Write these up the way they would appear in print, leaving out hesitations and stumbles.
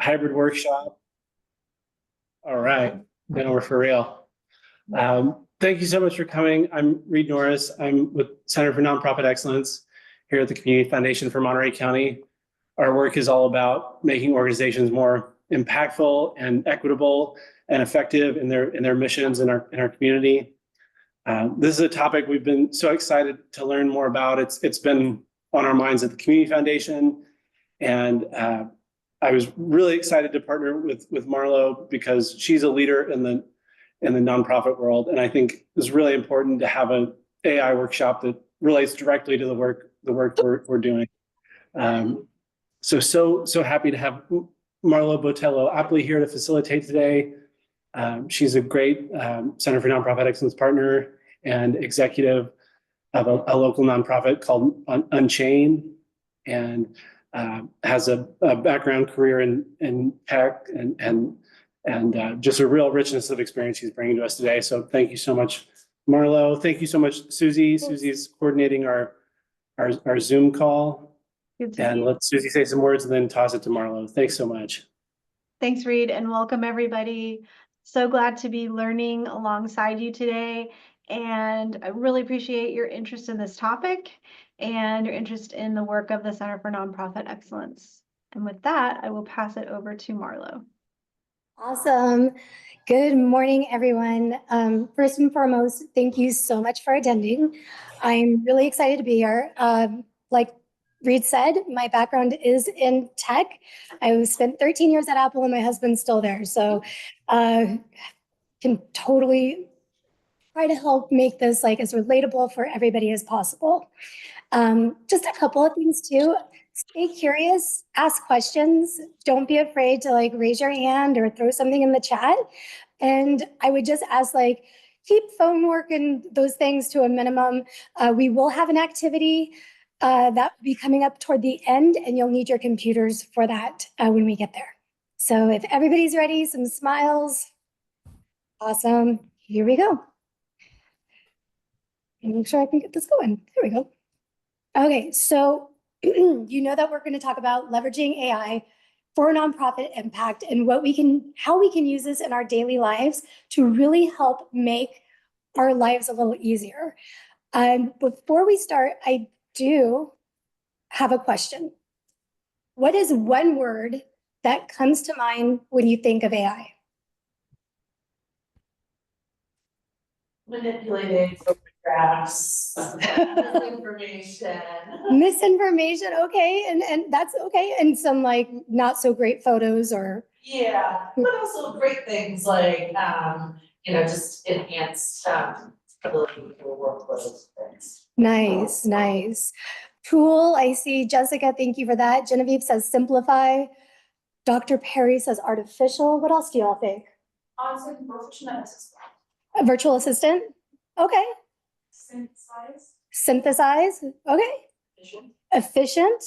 hybrid workshop. All right, now we're for real. Thank you so much for coming. I'm Reed Norris. I'm with Center for Nonprofit Excellence here at the Community Foundation for Monterey County. Our work is all about making organizations more impactful and equitable and effective in their missions in our community. This is a topic we've been so excited to learn more about. It's been on our minds at the Community Foundation, and I was really excited to partner with Marlo because she's a leader in the nonprofit world, and I think it's really important to have an AI workshop that relates directly to the work we're doing. So happy to have Marlo Botello-Aepli here to facilitate today. She's a great Center for Nonprofit Excellence partner and executive of a local nonprofit called Unchained, and has a background career in tech and just a real richness of experience she's bringing to us today. So thank you so much, Marlo. Thank you so much, Susie. Susie's coordinating our Zoom call. And let Susie say some words and then toss it to Marlo. Thanks so much. Thanks, Reed, and welcome everybody. So glad to be learning alongside you today. And I really appreciate your interest in this topic and your interest in the work of the Center for Nonprofit Excellence. And with that, I will pass it over to Marlo. Awesome. Good morning, everyone. First and foremost, thank you so much for attending. I'm really excited to be here. Like Reed said, my background is in tech. I spent 13 years at Apple and my husband's still there. So can totally try to help make this like as relatable for everybody as possible. Just a couple of things too. Stay curious, ask questions. Don't be afraid to like raise your hand or throw something in the chat. And I would just ask like, keep phone work and those things to a minimum. We will have an activity that will be coming up toward the end, and you'll need your computers for that when we get there. So if everybody's ready, some smiles. Awesome. Here we go. And make sure I can get this going. There we go. Okay, so you know that we're going to talk about leveraging AI for nonprofit impact and how we can use this in our daily lives to really help make our lives a little easier. Before we start, I do have a question. What is one word that comes to mind when you think of AI? Manipulating photographs, misinformation. Misinformation, okay, and that's okay, and some like not so great photos or yeah, but also great things like just enhanced ability to work with things. Nice. Tool, I see Jessica, thank you for that. Genevieve says simplify. Dr. Perry says artificial. What else do y'all think? Honestly, virtual assistant. A virtual assistant? Okay. Synthesize. Okay. Efficient.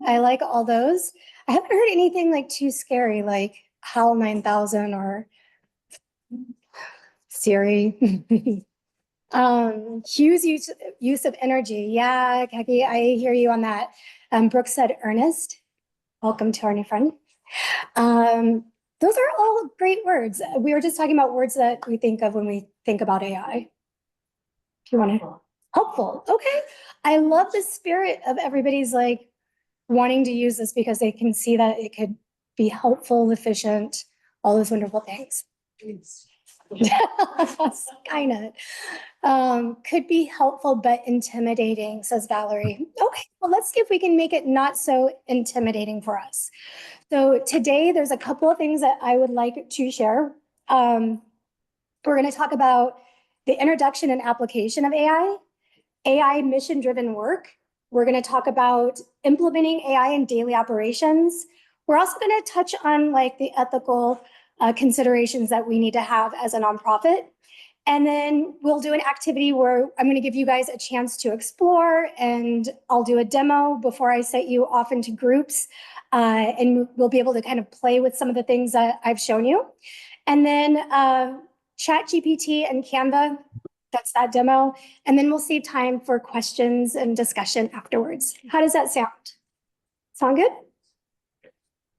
I like all those. I haven't heard anything like too scary, like HAL 9000 or Siri. Hugh's use of energy. Yeah, Kaki, I hear you on that. Brooke said earnest. Welcome to our new friend. Those are all great words. We were just talking about words that we think of when we think about AI. If you want to, helpful. Okay. I love the spirit of everybody's like wanting to use this because they can see that it could be helpful, efficient, all those wonderful things. Kind of. Could be helpful but intimidating, says Valerie. Okay, well, let's see if we can make it not so intimidating for us. So today there's a couple of things that I would like to share. We're going to talk about the introduction and application of AI mission-driven work. We're going to talk about implementing AI in daily operations. We're also going to touch on like the ethical considerations that we need to have as a nonprofit. And then we'll do an activity where I'm going to give you guys a chance to explore, and I'll do a demo before I set you off into groups. And we'll be able to kind of play with some of the things that I've shown you. And then ChatGPT and Canva, that's that demo. And then we'll save time for questions and discussion afterwards. How does that sound? Sound good?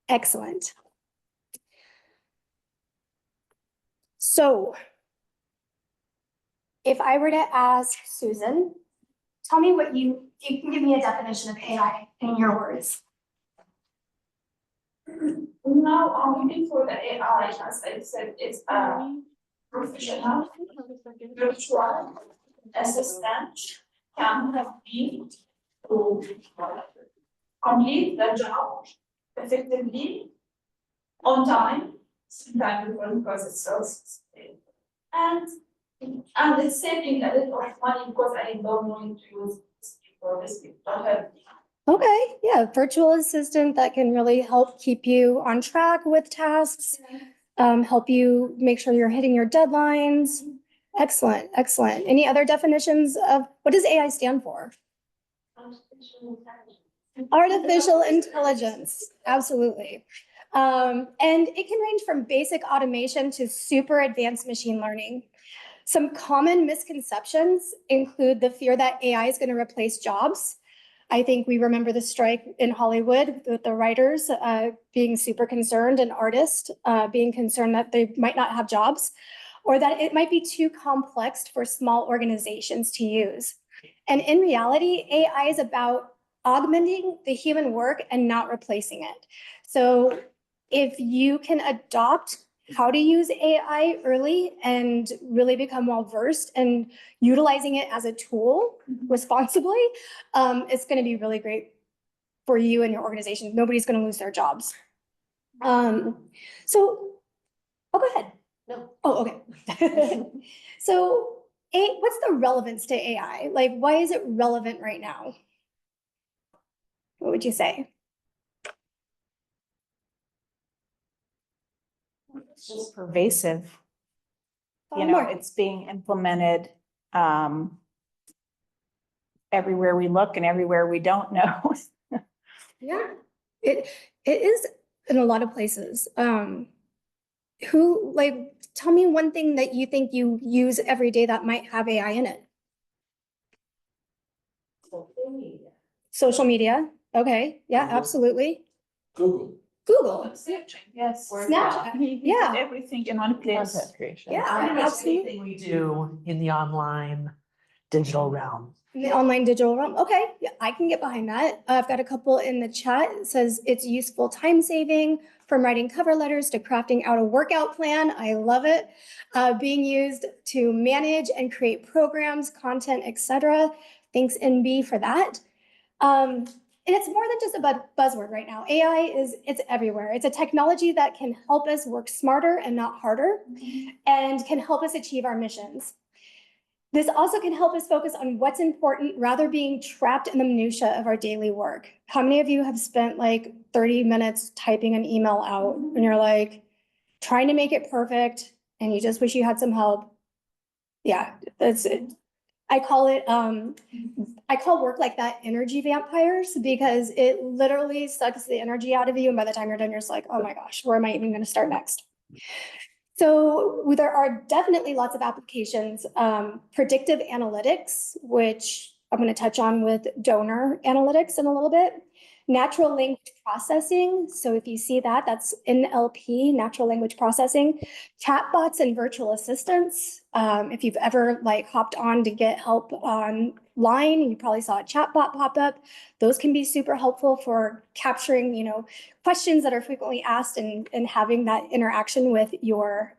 Excellent. So if I were to ask Susan, tell me what you can give me a definition of AI in your words. Now, I'm looking for the AI, as I said, it's professional, virtual assistant can help me to complete the job effectively, on time, sometimes before because it's so expensive. And it's saving a little of money because I don't want to use this for this people help me. Okay, yeah, virtual assistant that can really help keep you on track with tasks, help you make sure you're hitting your deadlines. Excellent, excellent. Any other definitions of what does AI stand for? Artificial intelligence, absolutely. And it can range from basic automation to super advanced machine learning. Some common misconceptions include the fear that AI is going to replace jobs. I think we remember the strike in Hollywood with the writers being super concerned and artists being concerned that they might not have jobs, or that it might be too complex for small organizations to use. And in reality, AI is about augmenting the human work and not replacing it. So if you can adopt how to use AI early and really become well-versed and utilizing it as a tool responsibly, it's going to be really great for you and your organization. Nobody's going to lose their jobs. Oh, go ahead. No. Oh, okay. So, what's the relevance to AI? Like, why is it relevant right now? What would you say? It's just pervasive. Tell You me know, more. it's being implemented everywhere we look and everywhere we don't know. Yeah, it is in a lot of places. Tell me one thing that you think you use every day that might have AI in it. Social media. Okay, yeah, absolutely. Google. Google. Yes. Snapchat. Yeah. Everything in one place. Content creation. Yeah, Pretty much absolutely. anything we do in the online digital realm. The online digital realm. Okay, yeah, I can get behind that. I've got a couple in the chat. It says it's useful time saving from writing cover letters to crafting out a workout plan. I love it. Being used to manage and create programs, content, etc. Thanks NB for that. And it's more than just a buzzword right now. AI it's everywhere. It's a technology that can help us work smarter and not harder, and can help us achieve our missions. This also can help us focus on what's important rather being trapped in the minutia of our daily work. How many of you have spent like 30 minutes typing an email out and you're like trying to make it perfect and you just wish you had some help? Yeah, that's it. I call work like that energy vampires, because it literally sucks the energy out of you. And by the time you're done, you're just like, oh my gosh, where am I even going to start next? So there are definitely lots of applications. Predictive analytics, which I'm going to touch on with donor analytics in a little bit. Natural language processing. So if you see that, that's NLP, natural language processing. Chatbots and virtual assistants. If you've ever hopped on to get help online, you probably saw a chatbot pop up. Those can be super helpful for capturing, questions that are frequently asked and having that interaction with your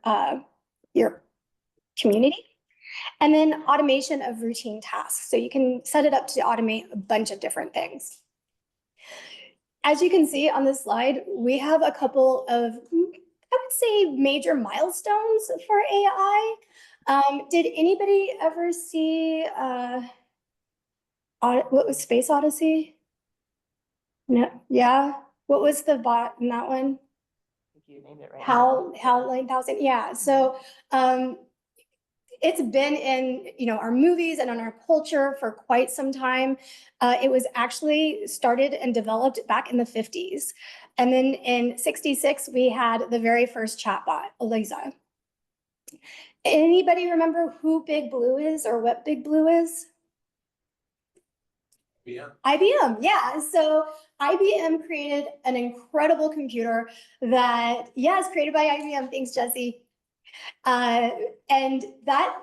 community. And then automation of routine tasks. So you can set it up to automate a bunch of different things. As you can see on this slide, we have a couple of, I would say, major milestones for AI. Did anybody ever see what was Space Odyssey? No, yeah. What was the bot in that one? You named it right. HAL 9000. Yeah. So it's been in our movies and in our culture for quite some time. It was actually started and developed back in the 50s. And then in 66, we had the very first chatbot, Eliza. Anybody remember who Big Blue is or what Big Blue is? Yeah. IBM, yeah. So IBM created an incredible computer that, is created by IBM. Thanks, Jesse. And that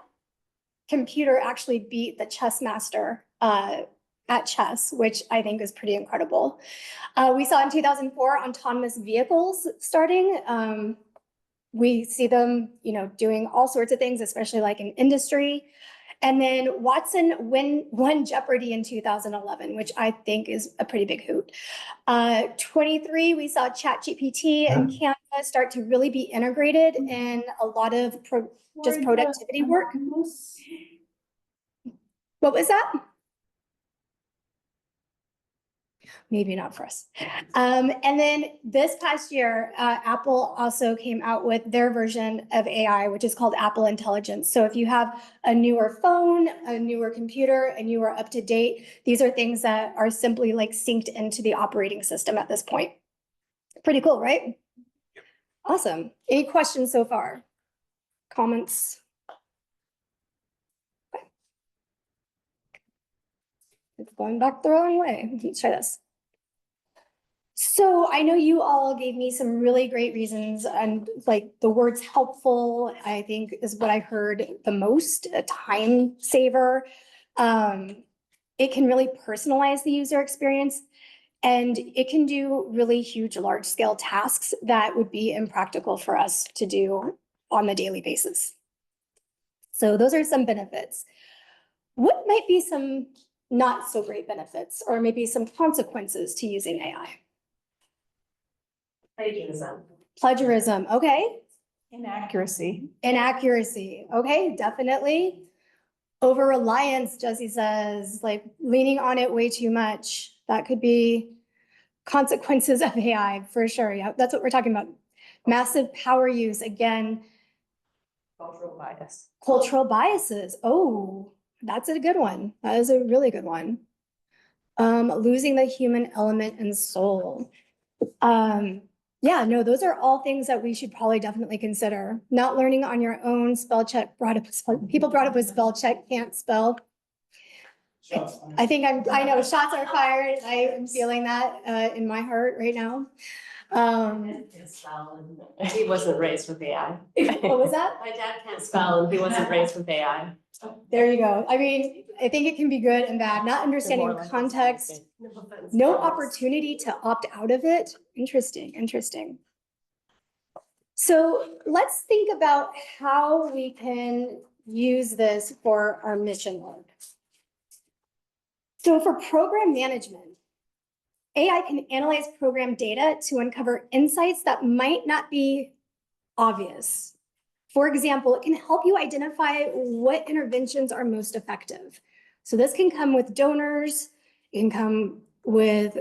computer actually beat the chess master at chess, which I think is pretty incredible. We saw in 2004 autonomous vehicles starting. We see them, doing all sorts of things, especially like in industry. And then Watson won Jeopardy in 2011, which I think is a pretty big hoot. 23, we saw ChatGPT and Canva start to really be integrated in a lot of just productivity work. What was that? Maybe not for us. And then this past year, Apple also came out with their version of AI, which is called Apple Intelligence. So if you have a newer phone, a newer computer, and you are up to date, these are things that are simply like synced into the operating system at this point. Pretty cool, right? Awesome. Any questions so far? Comments? Okay. It's going back the wrong way. Let's try this. So I know you all gave me some really great reasons, and like the words helpful, I think is what I heard the most, a time saver. It can really personalize the user experience, and it can do really huge, large scale tasks that would be impractical for us to do on the daily basis. So those are some benefits. What might be some not so great benefits, or maybe some consequences to using AI? Plagiarism, okay. Inaccuracy. Inaccuracy, okay, definitely. Over-reliance, Jesse says, like leaning on it way too much. That could be consequences of AI, for sure. Yeah, that's what we're talking about. Massive power use, again. Cultural bias. Cultural biases, oh, that's a good one. That is a really good one. Losing the human element and soul. Yeah, no, those are all things that we should probably definitely consider. Not learning on your own, spell check brought up, people brought up with spell check, can't spell. I think I know shots are fired. I am feeling that in my heart right now. He wasn't raised with AI. What was that? My dad can't spell and he wasn't raised with AI. There you go. I mean, I think it can be good and bad, not understanding context, no opportunity to opt out of it. Interesting, interesting. So let's think about how we can use this for our mission work. So for program management, AI can analyze program data to uncover insights that might not be obvious. For example, it can help you identify what interventions are most effective. So this can come with donors, it can come with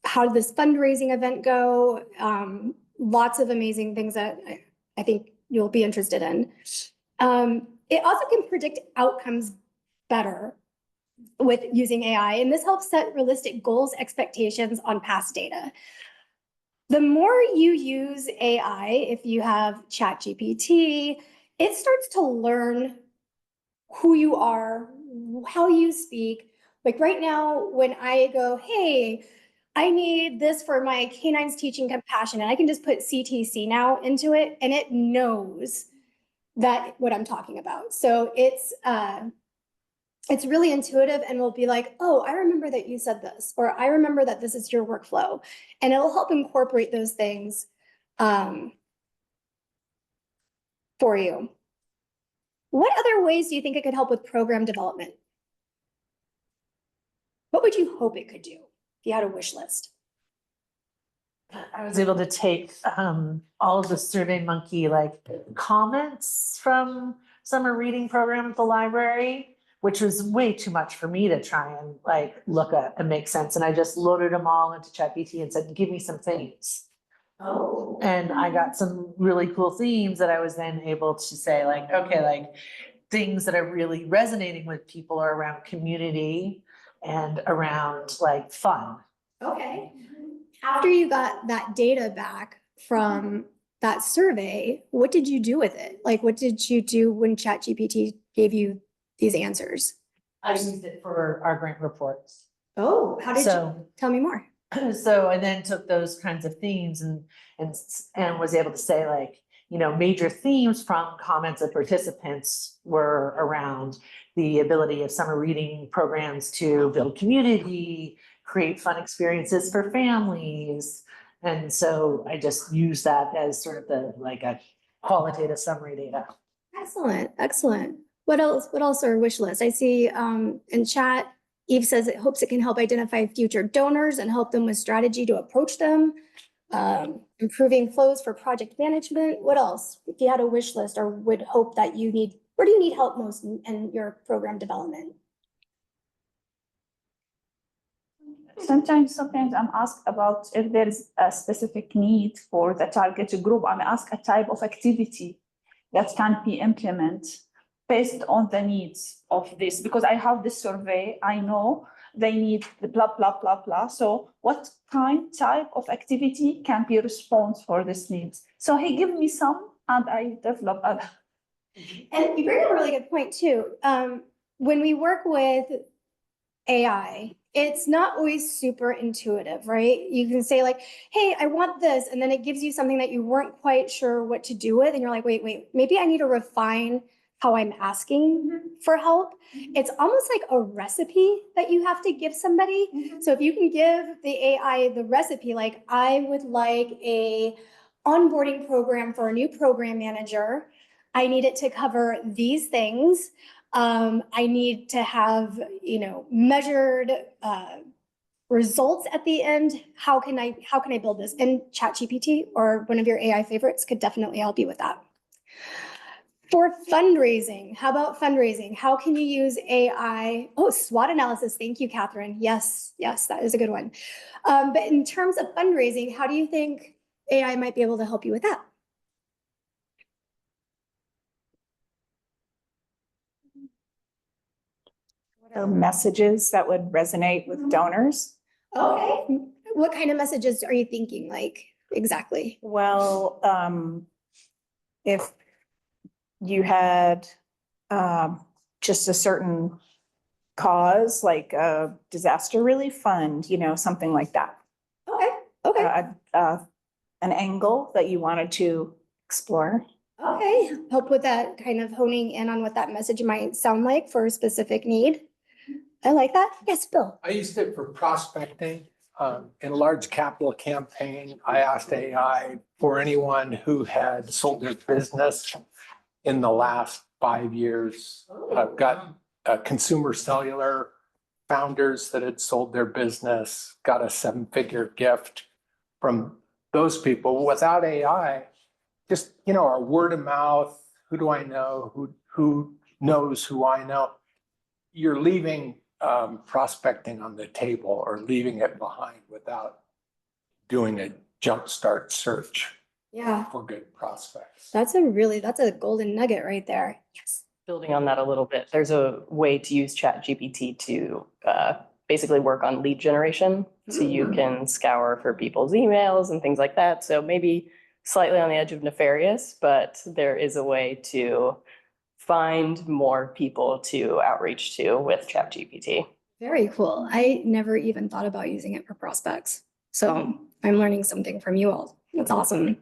how did this fundraising event go? Lots of amazing things that I think you'll be interested in. It also can predict outcomes better with using AI, and this helps set realistic goals, expectations on past data. The more you use AI, if you have ChatGPT, it starts to learn who you are, how you speak. Like right now, when I go, hey, I need this for my canines teaching compassion, and I can just put CTC now into it, and it knows that what I'm talking about. So it's really intuitive and will be like, oh, I remember that you said this, or I remember that this is your workflow. And it'll help incorporate those things for you. What other ways do you think it could help with program development? What would you hope it could do if you had a wish list? I was able to take all of the SurveyMonkey like comments from summer reading program at the library, which was way too much for me to try and like look at and make sense. And I just loaded them all into ChatGPT and said, give me some themes. Oh. And I got some really cool themes that I was then able to say like, okay, like things that are really resonating with people are around community and around like fun. Okay. After you got that data back from that survey, what did you do with it? Like, what did you do when ChatGPT gave you these answers? I used it for our grant reports. Oh, how did you? Tell me more. So I then took those kinds of themes and was able to say like, major themes from comments of participants were around the ability of summer reading programs to build community, create fun experiences for families. And so I just use that as sort of a qualitative summary data. Excellent, excellent. What else? What else are wish lists? I see in chat, Eve says it hopes it can help identify future donors and help them with strategy to approach them. Improving flows for project management. What else? If you had a wish list or would hope that you need, where do you need help most in your program development? Sometimes I'm asked about if there is a specific need for the target group. I'm asked a type of activity that can be implemented based on the needs of this, because I have this survey, I know they need the blah, blah, blah, blah. So what type of activity can be response for this needs? So he give me some and I develop other. And you bring up a really good point too. When we work with AI, it's not always super intuitive, right? You can say like, hey, I want this. And then it gives you something that you weren't quite sure what to do with. And you're like, wait, maybe I need to refine how I'm asking for help. It's almost like a recipe that you have to give somebody. So if you can give the AI the recipe, like I would like a onboarding program for a new program manager. I need it to cover these things. I need to have, measured results at the end. How can I build this? And ChatGPT or one of your AI favorites could definitely help you with that. For fundraising, how about fundraising? How can you use AI? Oh, SWOT analysis. Thank you, Catherine. Yes, that is a good one. But in terms of fundraising, how do you think AI might be able to help you with that? What are messages that would resonate with donors? Okay. What kind of messages are you thinking, like, exactly? Well, if you had just a certain cause, like a disaster relief fund, something like that. Okay. An angle that you wanted to explore. Okay. Help with that, kind of honing in on what that message might sound like for a specific need. I like that. Yes, Bill. I used it for prospecting. In a large capital campaign, I asked AI for anyone who had sold their business in the last 5 years. I've got consumer cellular founders that had sold their business, got a 7-figure gift from those people. Without AI, just, our word of mouth, who do I know? Who knows who I know? You're leaving prospecting on the table or leaving it behind without doing a jumpstart search for good prospects. That's a golden nugget right there. Yes. Building on that a little bit, there's a way to use ChatGPT to basically work on lead generation. So you can scour for people's emails and things like that. So maybe slightly on the edge of nefarious, but there is a way to find more people to outreach to with ChatGPT. Very cool. I never even thought about using it for prospects. So I'm learning something from you all. That's awesome.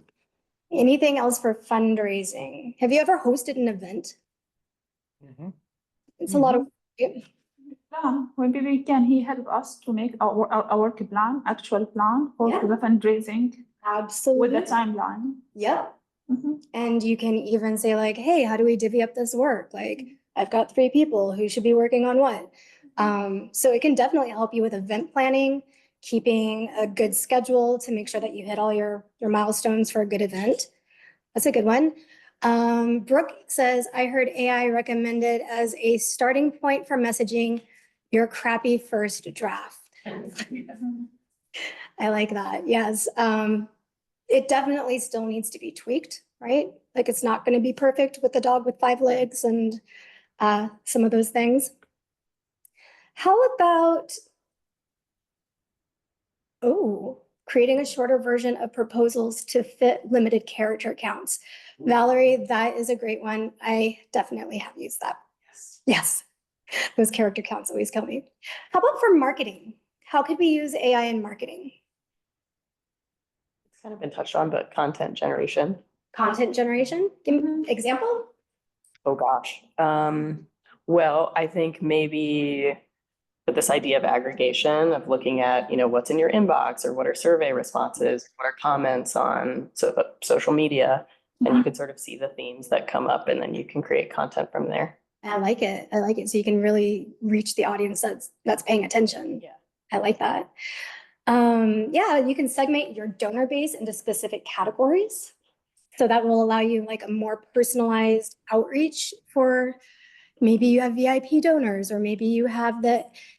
Anything else for fundraising? Have you ever hosted an event? It's a lot of. Yeah, maybe we can, he help us to make our work plan, actual plan for the fundraising Absolutely. with the timeline. Yep. And you can even say like, hey, how do we divvy up this work? Like, I've got 3 people who should be working on what? So it can definitely help you with event planning, keeping a good schedule to make sure that you hit all your milestones for a good event. That's a good one. Brooke says, I heard AI recommended as a starting point for messaging your crappy first draft. I like that. Yes. It definitely still needs to be tweaked, right? Like it's not going to be perfect with the dog with 5 legs and some of those things. How about, creating a shorter version of proposals to fit limited character counts? Valerie, that is a great one. I definitely have used that. Yes. Those character counts always kill me. How about for marketing? How could we use AI in marketing? It's kind of been touched on, but content generation. content generation? Give me an example. Oh, gosh. Well, I think maybe with this idea of aggregation, of looking at, what's in your inbox, or what are survey responses, what are comments on social media, and you can sort of see the themes that come up, and then you can create content from there. I like it. I like it. So you can really reach the audience that's paying attention. Yeah. I like that. Yeah, you can segment your donor base into specific categories. So that will allow you like a more personalized outreach for maybe you have VIP donors, or maybe you have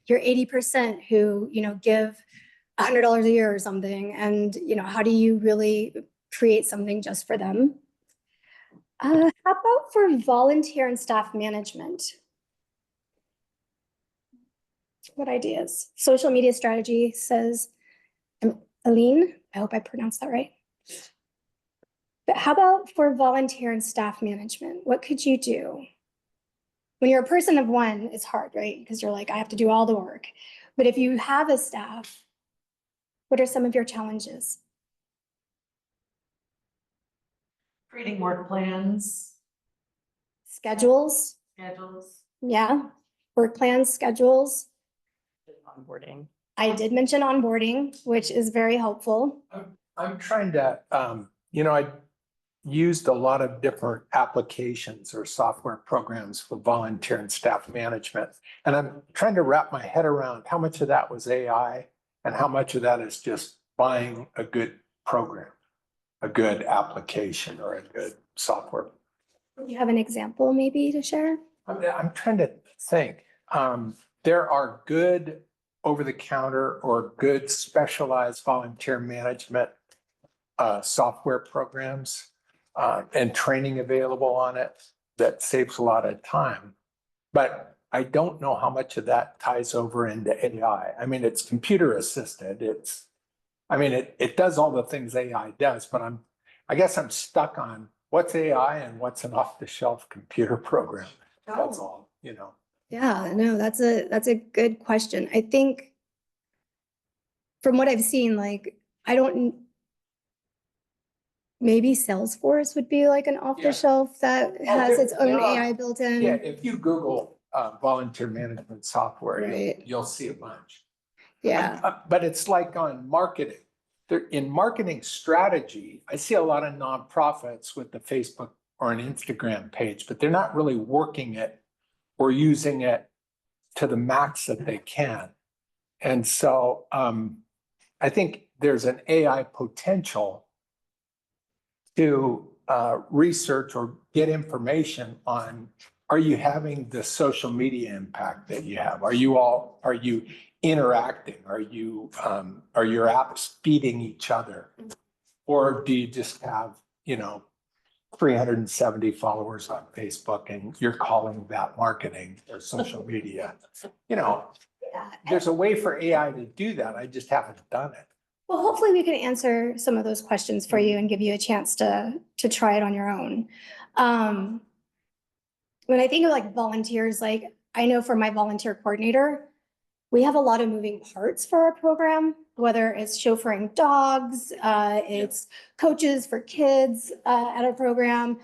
your 80% who, give $100 a year or something. And, how do you really create something just for them? How about for volunteer and staff management? What ideas? Social media strategy, says Aline. I hope I pronounced that right. But how about for volunteer and staff management? What could you do? When you're a person of one, it's hard, right? Because you're like, I have to do all the work. But if you have a staff, what are some of your challenges? Creating work plans, Schedules, schedules. yeah. Work plans, schedules. Onboarding. I did mention onboarding, which is very helpful. I'm trying to, I used a lot of different applications or software programs for volunteer and staff management. And I'm trying to wrap my head around how much of that was AI and how much of that is just buying a good program, a good application, or a good software. Do you have an example maybe to share? I'm trying to think. There are good over-the-counter or good specialized volunteer management software programs and training available on it that saves a lot of time. But I don't know how much of that ties over into AI. I mean, it's computer assisted. It does all the things AI does, but I guess I'm stuck on what's AI and what's an off-the-shelf computer program. That's all, Yeah, no, that's a good question. I think from what I've seen, like, maybe Salesforce would be like an off-the-shelf that has its own AI built in. Yeah, if you Google volunteer management software, Right. you'll see a bunch. Yeah, But it's like on marketing. In marketing strategy, I see a lot of nonprofits with the Facebook or an Instagram page, but they're not really working it or using it to the max that they can. And so I think there's an AI potential to research or get information on, are you having the social media impact that you have? Are you interacting? Are your apps feeding each other? Or do you just have, 370 followers on Facebook and you're calling that marketing or social media? There's a way for AI to do that. I just haven't done it. well, hopefully we can answer some of those questions for you and give you a chance to try it on your own. When I think of like volunteers, like I know for my volunteer coordinator, we have a lot of moving parts for our program, whether it's chauffeuring dogs, it's coaches for kids at our program.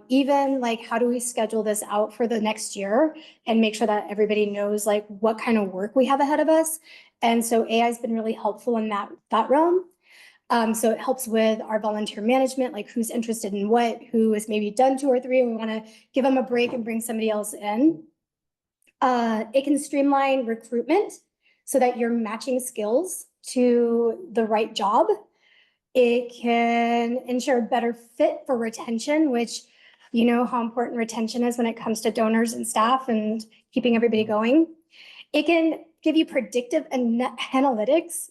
Even like, how do we schedule this out for the next year and make sure that everybody knows like what kind of work we have ahead of us? And so AI has been really helpful in that realm. So it helps with our volunteer management, like who's interested in what, who has maybe done 2 or 3, and we want to give them a break and bring somebody else in. It can streamline recruitment so that you're matching skills to the right job. It can ensure a better fit for retention, which you know how important retention is when it comes to donors and staff and keeping everybody going. It can give you predictive analytics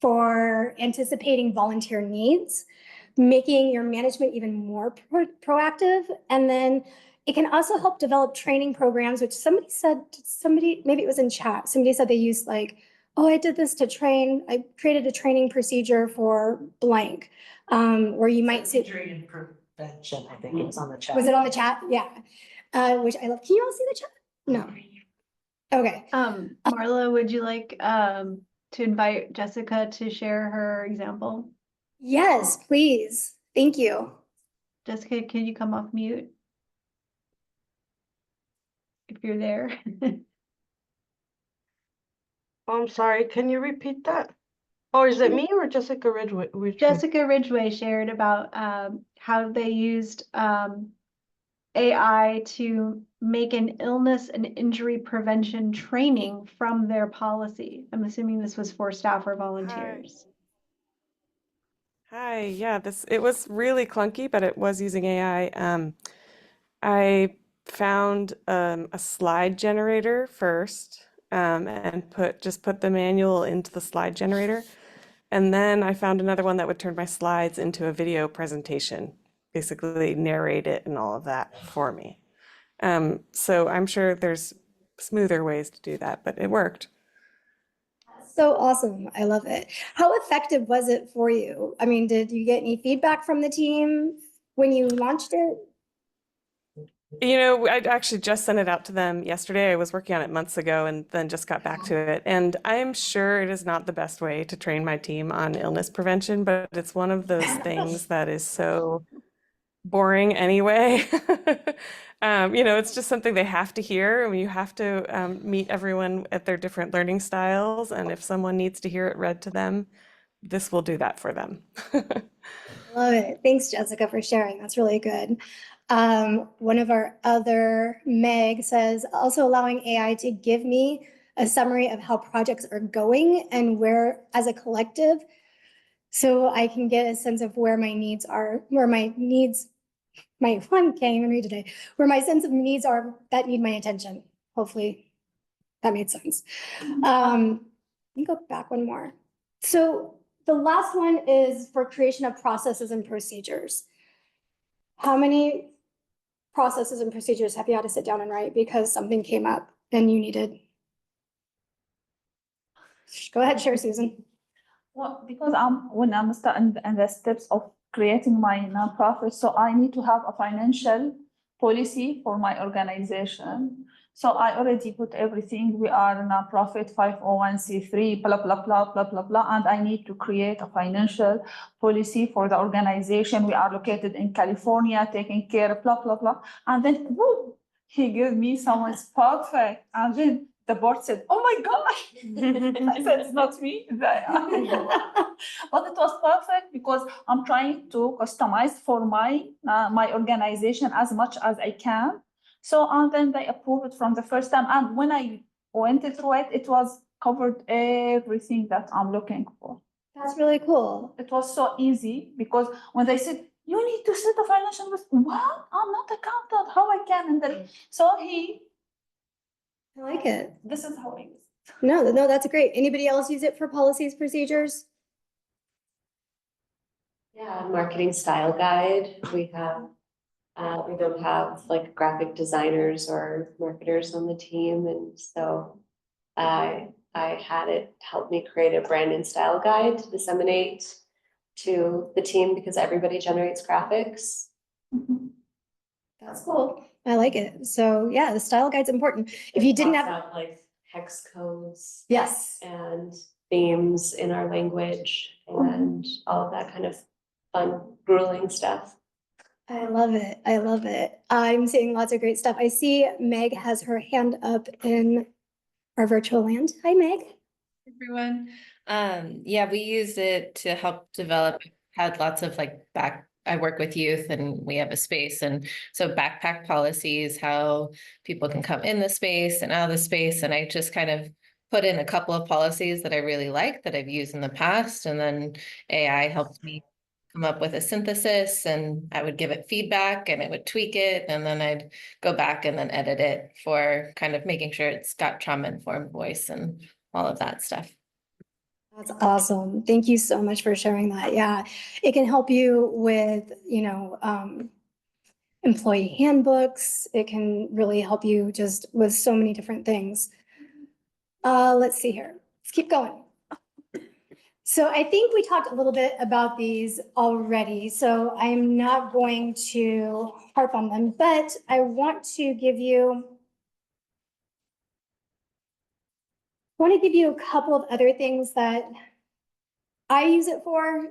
for anticipating volunteer needs, making your management even more proactive. And then it can also help develop training programs, which somebody, maybe it was in chat, somebody said they used like, oh, I did this to train, I created a training procedure for blank, where you might say. Injury and prevention, I think it was on the chat. Was it on the chat? Yeah. Which I love. Can you all see the chat? No. Okay. Marlo, would you like to invite Jessica to share her example? Yes, please. Thank you. Jessica, can you come off mute? If you're there. I'm sorry, can you repeat that? Or is it me or Jessica Ridgway? Jessica Ridgway shared about how they used AI to make an illness and injury prevention training from their policy. I'm assuming this was for staff or volunteers. Hi, yeah, it was really clunky, but it was using AI. I found a slide generator first, and put the manual into the slide generator. And then I found another one that would turn my slides into a video presentation, basically narrate it and all of that for me. So I'm sure there's smoother ways to do that, but it worked. So awesome. I love it. How effective was it for you? I mean, did you get any feedback from the team when you launched it? You know, I actually just sent it out to them yesterday. I was working on it months ago and then just got back to it. And I am sure it is not the best way to train my team on illness prevention, but it's one of those things that is so boring anyway. You know, it's just something they have to hear. I mean, you have to meet everyone at their different learning styles. And if someone needs to hear it read to them, this will do that for them. Love it. Thanks, Jessica, for sharing. That's really good. One of our other, Meg, says, also allowing AI to give me a summary of how projects are going and where, as a collective, so I can get a sense of where my needs are, where my needs, I can't even read today, where my sense of needs are that need my attention. Hopefully that made sense. Let me go back one more. So the last one is for creation of processes and procedures. How many processes and procedures have you had to sit down and write because something came up and you needed? Go ahead, share, Susan. Well, because when I'm starting in the steps of creating my nonprofit, so I need to have a financial policy for my organization. So I already put everything. We are a nonprofit 501c3, blah, blah, blah, blah, blah, blah. And I need to create a financial policy for the organization. We are located in California, taking care of blah, blah, blah. And then, woo, he gave me someone's perfect. And then the board said, oh my gosh. I said, it's not me. But it was perfect because I'm trying to customize for my organization as much as I can. So and then they approved it from the first time. And when I went through it, it was covered everything that I'm looking for. That's really cool. It was so easy because when they said, you need to set a financial risk, what? I'm not accountant, how I can? And then, so I like it. this is how I use it. No, that's great. Anybody else use it for policies, procedures? Yeah, marketing style guide. We don't have like graphic designers or marketers on the team. And so I had it help me create a brand and style guide to disseminate to the team because everybody generates graphics. That's cool. I like it. So yeah, the style guide's important. If you didn't have, Out like hex codes yes, and themes in our language and all of that kind of fun, grueling stuff. I love it. I love it. I'm seeing lots of great stuff. I see Meg has her hand up in our virtual land. Hi, Meg. Everyone. Yeah, we used it to help develop, had lots of I work with youth and we have a space. And so backpack policies, how people can come in the space and out of the space. And I just kind of put in a couple of policies that I really like that I've used in the past. And then AI helped me come up with a synthesis and I would give it feedback and it would tweak it. And then I'd go back and then edit it for kind of making sure it's got trauma-informed voice and all of that stuff. That's awesome. Thank you so much for sharing that. Yeah, it can help you with, employee handbooks. It can really help you just with so many different things. Let's see here. Let's keep going. So I think we talked a little bit about these already, so I'm not going to harp on them, but I want to give you a couple of other things that I use it for.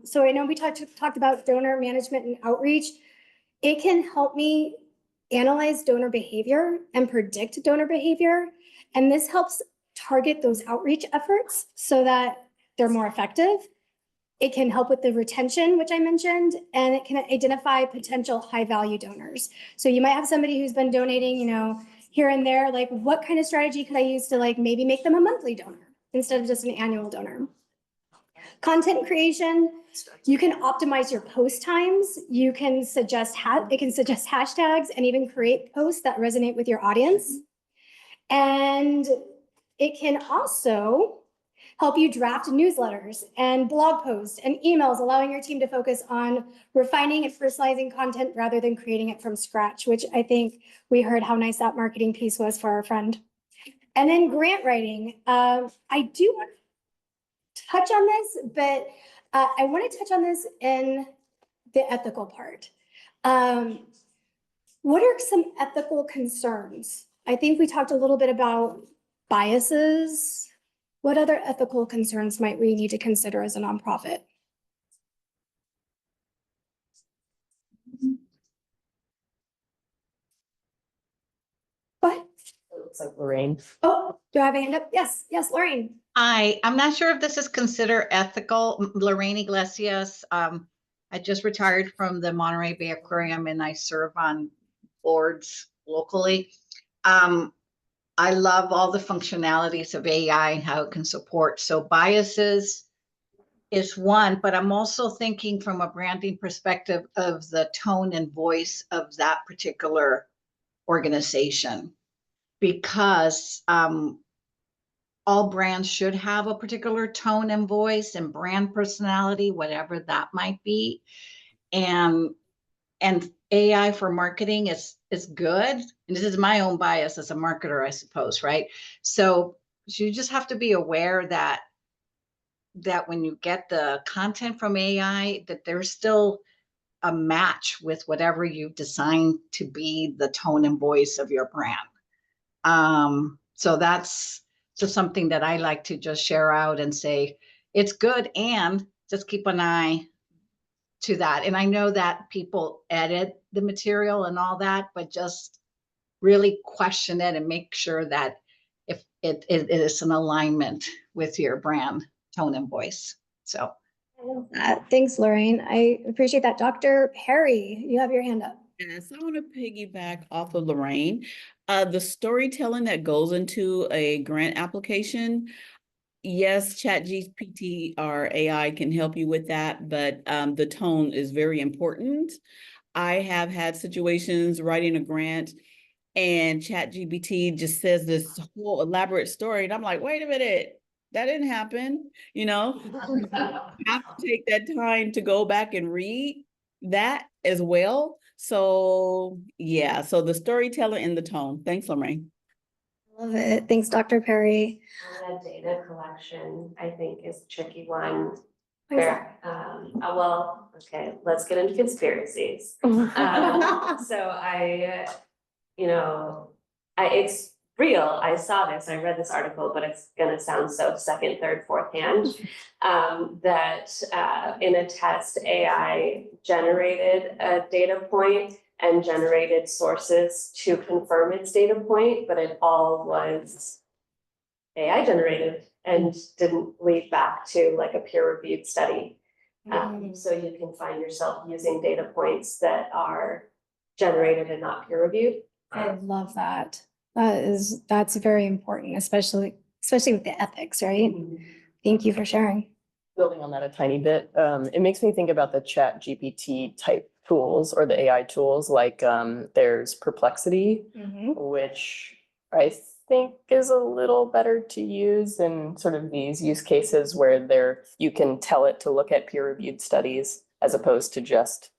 So I know we talked about donor management and outreach. It can help me analyze donor behavior and predict donor behavior. And this helps target those outreach efforts so that they're more effective. It can help with the retention, which I mentioned, and it can identify potential high-value donors. So you might have somebody who's been donating, here and there, like what kind of strategy could I use to like maybe make them a monthly donor instead of just an annual donor? Content creation, you can optimize your post times. You can suggest hashtags and even create posts that resonate with your audience. And it can also help you draft newsletters and blog posts and emails, allowing your team to focus on refining and personalizing content rather than creating it from scratch, which I think we heard how nice that marketing piece was for our friend. And then grant writing. I do want to touch on this, but I want to touch on this in the ethical part. What are some ethical concerns? I think we talked a little bit about biases. What other ethical concerns might we need to consider as a nonprofit? What? It looks like Lorraine. Oh, do I have a hand up? Yes, Lorraine. I'm not sure if this is considered ethical. Lorraine Iglesias. I just retired from the Monterey Bay Aquarium and I serve on boards locally. I love all the functionalities of AI and how it can support. So biases is one, but I'm also thinking from a branding perspective of the tone and voice of that particular organization, because all brands should have a particular tone and voice and brand personality, whatever that might be. And AI for marketing is good. And this is my own bias as a marketer, I suppose, right? So you just have to be aware that when you get the content from AI, that there's still a match with whatever you've designed to be the tone and voice of your brand. So that's just something that I like to just share out and say, it's good, and just keep an eye to that. And I know that people edit the material and all that, but just really question it and make sure that if it is an alignment with your brand tone and voice. So thanks, Lorraine. I appreciate that. Dr. Perry, you have your hand up. Yes, I want to piggyback off of Lorraine. The storytelling that goes into a grant application, yes, ChatGPT or AI can help you with that, but the tone is very important. I have had situations writing a grant and ChatGPT just says this whole elaborate story, and I'm like, wait a minute, that didn't happen. You have to take that time to go back and read that as well. So yeah, so the storytelling and the tone. Thanks, Lorraine. Love it. Thanks, Dr. Perry. Data collection, I think, is a tricky one. Where's Where, well, okay, let's get into conspiracies. So it's real. I saw this, I read this article, but it's gonna sound so second, third, fourth hand. That in a test, AI generated a data point and generated sources to confirm its data point, but it all was AI generated and didn't lead back to like a peer-reviewed study. So you can find yourself using data points that are generated and not peer-reviewed. I love that. That's very important, especially with the ethics, right? Thank you for sharing. Building on that a tiny bit, it makes me think about the ChatGPT type tools or the AI tools, like there's Perplexity, which I think is a little better to use in sort of these use cases where you can tell it to look at peer-reviewed studies as opposed to just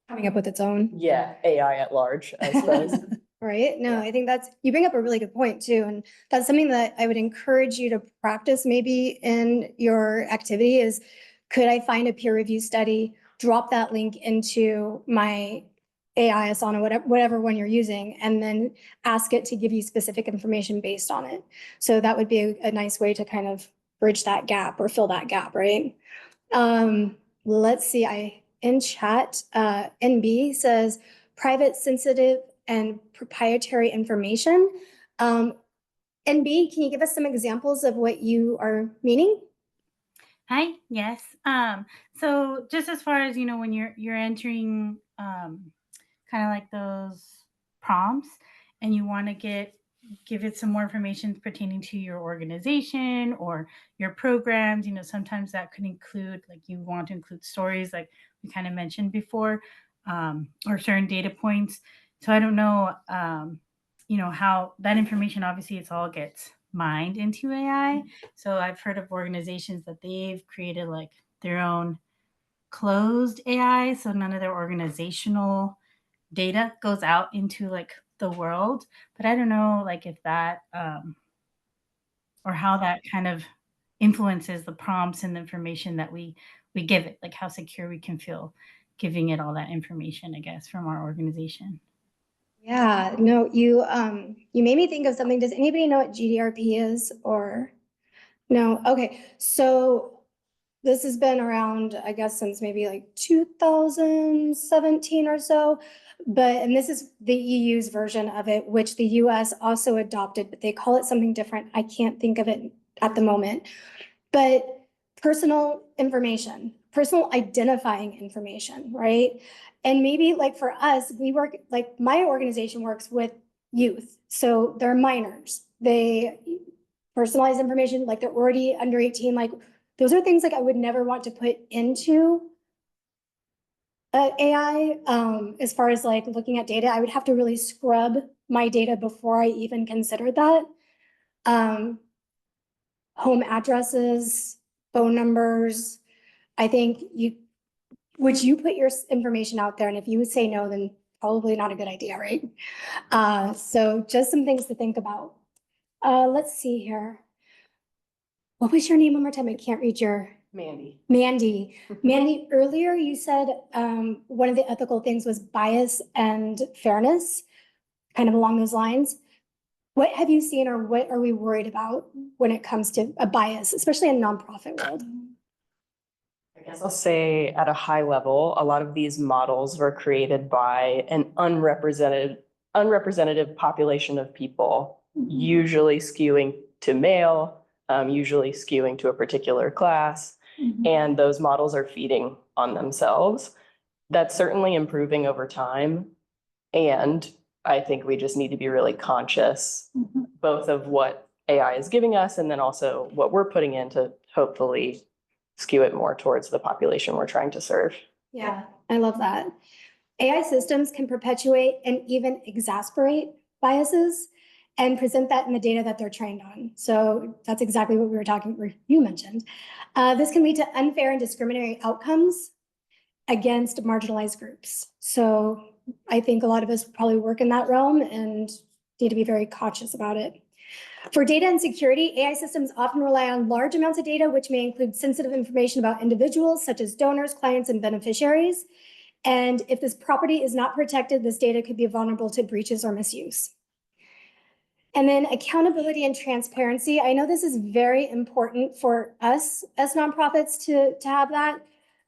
coming up with its own. Yeah, AI at large, I suppose. Right? No, I think you bring up a really good point too. And that's something that I would encourage you to practice maybe in your activity is, could I find a peer review study, drop that link into my AI Asana, whatever one you're using, and then ask it to give you specific information based on it. So that would be a nice way to kind of bridge that gap or fill that gap, right? Let's see, in chat, NB says private, sensitive, and proprietary information. NB, can you give us some examples of what you are meaning? Hi, yes. So just as far as, when you're entering kind of like those prompts and you want to give it some more information pertaining to your organization or your programs, sometimes that could include, like, you want to include stories like we kind of mentioned before, or certain data points. So I don't know, how that information, obviously it's all gets mined into AI. So I've heard of organizations that they've created like their own closed AI. So none of their organizational data goes out into like the world. But I don't know, like, if that or how that kind of influences the prompts and the information that we give it, like how secure we can feel giving it all that information, I guess, from our organization. Yeah, no, you made me think of something. Does anybody know what GDRP is or no? Okay, so this has been around, I guess, since maybe like 2017 or so. And this is the EU's version of it, which the US also adopted, but they call it something different. I can't think of it at the moment. But personal information, personal identifying information, right? And maybe like for us, we work, like my organization works with youth. So they're minors. They personalize information, like they're already under 18. Like those are things like I would never want to put into AI. As far as like looking at data, I would have to really scrub my data before I even consider that. Home addresses, phone numbers. I think would you put your information out there? And if you would say no, then probably not a good idea, right? So just some things to think about. Let's see here. What was your name one more time? I can't read your... Mandy. Mandy. Mandy, earlier you said one of the ethical things was bias and fairness, kind of along those lines. What have you seen or what are we worried about when it comes to a bias, especially in nonprofit world? I guess I'll say at a high level, a lot of these models were created by an unrepresented population of people, usually skewing to male, usually skewing to a particular class, and those models are feeding on themselves. That's certainly improving over time. And I think we just need to be really conscious both of what AI is giving us and then also what we're putting in to hopefully skew it more towards the population we're trying to serve. Yeah, I love that. AI systems can perpetuate and even exasperate biases and present that in the data that they're trained on. So that's exactly what you mentioned. This can lead to unfair and discriminatory outcomes against marginalized groups. So I think a lot of us probably work in that realm and need to be very cautious about it. For data and security, AI systems often rely on large amounts of data, which may include sensitive information about individuals, such as donors, clients, and beneficiaries. And if this property is not protected, this data could be vulnerable to breaches or misuse. And then accountability and transparency. I know this is very important for us as nonprofits to have that.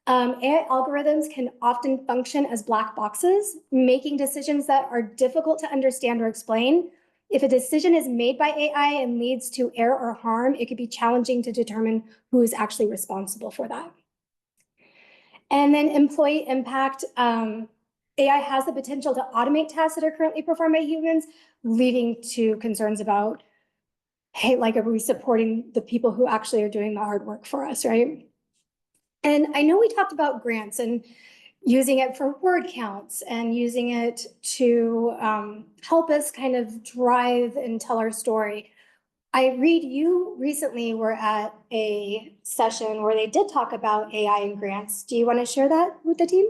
AI algorithms can often function as black boxes, making decisions that are difficult to understand or explain. If a decision is made by AI and leads to error or harm, it could be challenging to determine who is actually responsible for that. And then employee impact. AI has the potential to automate tasks that are currently performed by humans, leading to concerns about, hey, like, are we supporting the people who actually are doing the hard work for us, right? And I know we talked about grants and using it for word counts and using it to help us kind of drive and tell our story. I read you recently were at a session where they did talk about AI and grants. Do you want to share that with the team?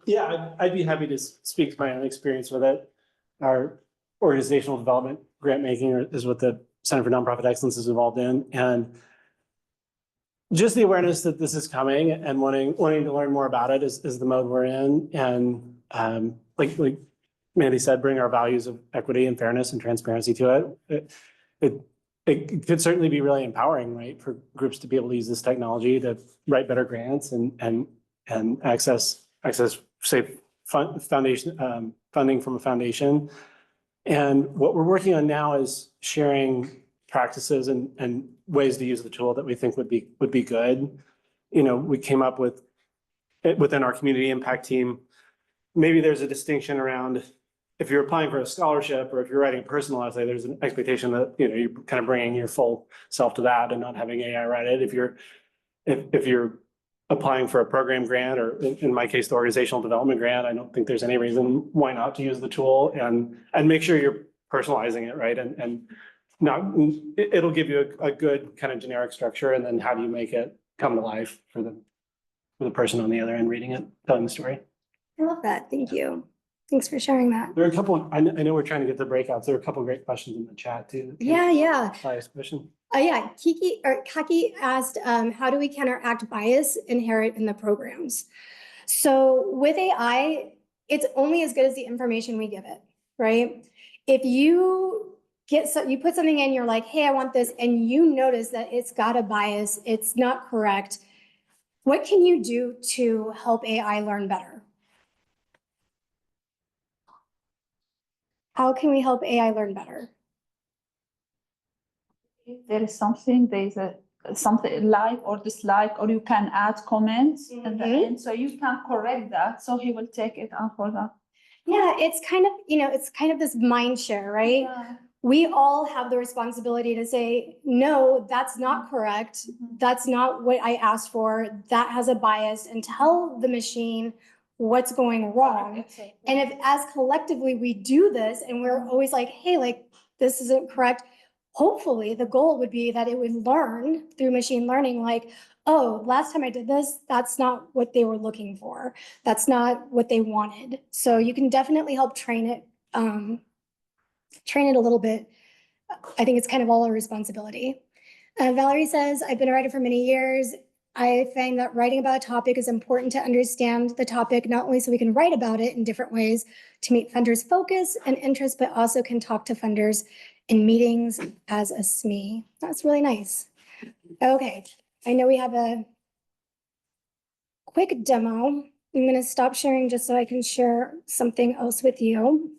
Yeah, I'd be happy to speak to my own experience with it. Our organizational development grant making is what the Center for Nonprofit Excellence is involved in. And just the awareness that this is coming and wanting to learn more about it is the mode we're in. And like Mandy said, bring our values of equity and fairness and transparency to it. it could certainly be really empowering, right, for groups to be able to use this technology to write better grants and access, say, foundation, funding from a foundation. And what we're working on now is sharing practices and ways to use the tool that we think would be good. You know, we came up with, within our community impact team, maybe there's a distinction around if you're applying for a scholarship or if you're writing a personal essay, there's an expectation that, you know, you're kind of bringing your full self to that and not having AI write it. If you're applying for a program grant, or in my case, the organizational development grant, I don't think there's any reason why not to use the tool and make sure you're personalizing it, right? And not, it'll give you a good kind of generic structure, and then how do you make it come to life for the person on the other end reading it, telling the story. I love that. Thank you. Thanks for sharing that. There are a couple, I know we're trying to get the breakouts. There are a couple of great questions in the chat too. Yeah. Bias question. Yeah, Kaki asked, how do we counteract bias inherent in the programs? So with AI, it's only as good as the information we give it, right? If you you put something in, you're like, hey, I want this, and you notice that it's got a bias, it's not correct. What can you do to help AI learn better? How can we help AI learn better? If there is something, something like or dislike, or you can add comments at the end, so you can correct that, so he will take it on for that. Yeah, it's kind of, it's kind of this mind share, right? Yeah. We all have the responsibility to say, no, that's not correct. That's not what I asked for. That has a bias, and tell the machine what's going wrong. And if as collectively we do this and we're always like, hey, like, this isn't correct, hopefully the goal would be that it would learn through machine learning, like, oh, last time I did this, that's not what they were looking for. That's not what they wanted. So you can definitely help train it a little bit. I think it's kind of all our responsibility. Valerie says, I've been a writer for many years. I find that writing about a topic is important to understand the topic, not only so we can write about it in different ways to meet funders' focus and interest, but also can talk to funders in meetings as a SME. That's really nice. Okay, I know we have a quick demo. I'm going to stop sharing just so I can share something else with you.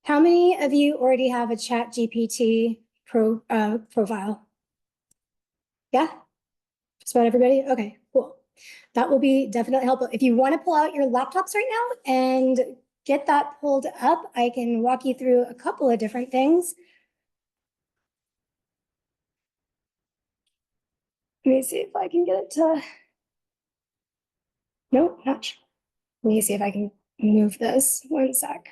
How many of you already have a ChatGPT profile? Yeah? Just about everybody? Okay, cool. That will be definitely helpful. If you want to pull out your laptops right now and get that pulled up, I can walk you through a couple of different things. Let me see if I can get it to, nope, not. Let me see if I can move this. One sec.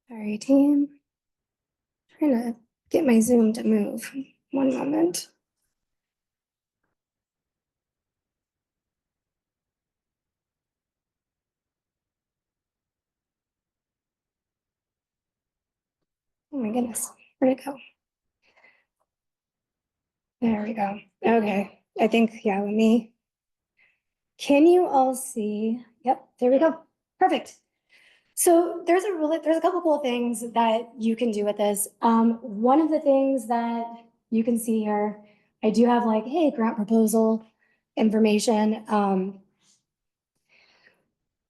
Sorry, team. Trying to get my Zoom to move. One moment. Oh my goodness, where'd it go? There we go. Okay, I think, yeah, can you all see? Yep, there we go. Perfect. So there's a couple cool things that you can do with this. One of the things that you can see here, I do have like, hey, grant proposal information. One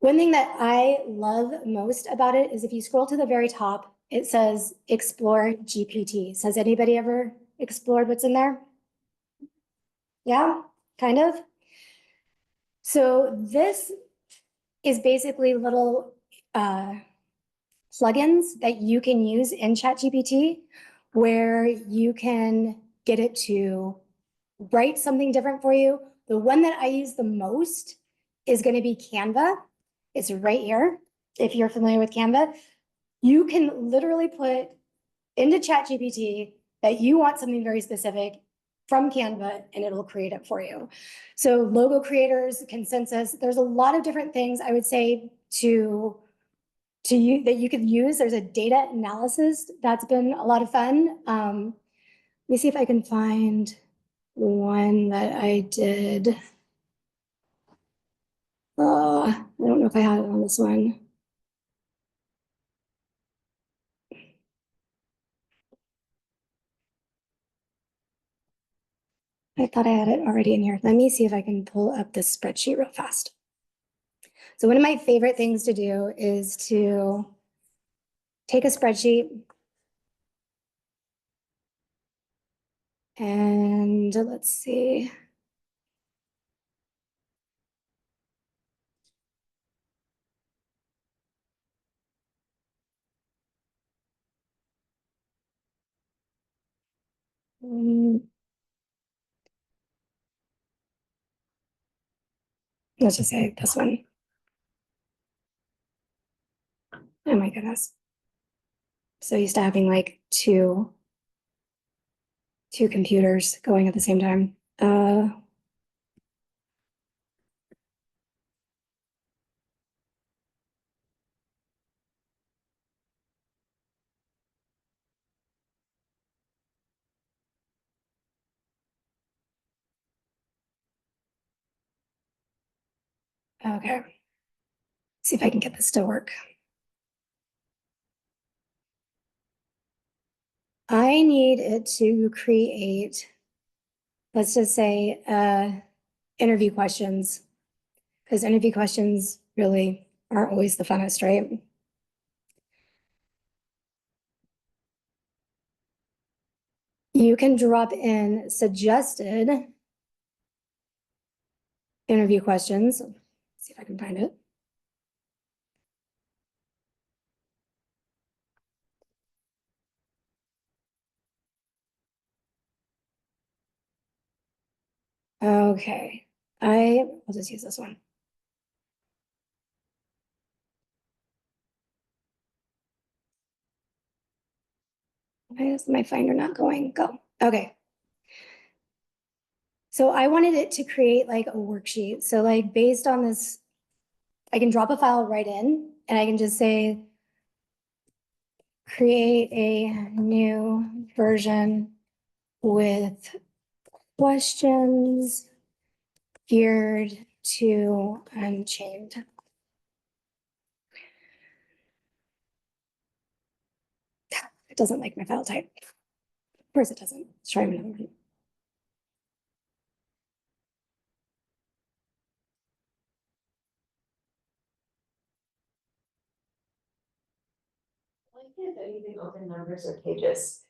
thing that I love most about it is if you scroll to the very top, it says explore GPT. Has anybody ever explored what's in there? Yeah, kind of. So this is basically little plugins that you can use in ChatGPT where you can get it to write something different for you. The one that I use the most is going to be Canva. It's right here. If you're familiar with Canva, you can literally put into ChatGPT that you want something very specific from Canva and it'll create it for you. So logo creators, consensus, there's a lot of different things I would say to that you could use. There's a data analysis that's been a lot of fun. Let me see if I can find one that I did. I don't know if I had it on this one. I thought I had it already in here. Let me see if I can pull up this spreadsheet real fast. So one of my favorite things to do is to take a spreadsheet and let's see. Let's just say this one. Oh my goodness. So used to having like two computers going at the same time. Okay. See if I can get this to work. I need it to create, let's just say, interview questions, because interview questions really aren't always the funnest, right? You can drop in suggested interview questions. Let's see if I can find it. Okay, I'll just use this one. Why is my Finder not going? Go. Okay. So I wanted it to create like a worksheet. So like based on this, I can drop a file right in and I can just say, create a new version with questions geared to Unchained. It doesn't like my file type. Of course it doesn't. Let's try another one. I can't do anything open numbers or pages.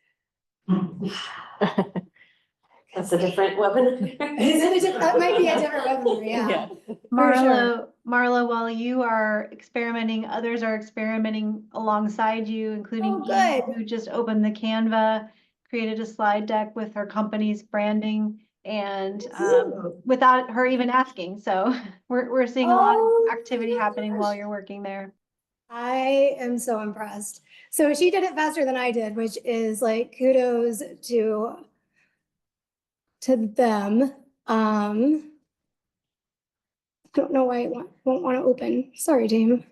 That's a different webinar. That might be a different webinar, yeah. For sure. Marlo, while you are experimenting, others are experimenting alongside you, including Eve, who just opened the Canva, created a slide deck with her company's branding and without her even asking. So we're seeing a lot of activity happening while you're working there. I am so impressed. So she did it faster than I did, which is like kudos to them. I don't know why it won't want to open. Sorry, team.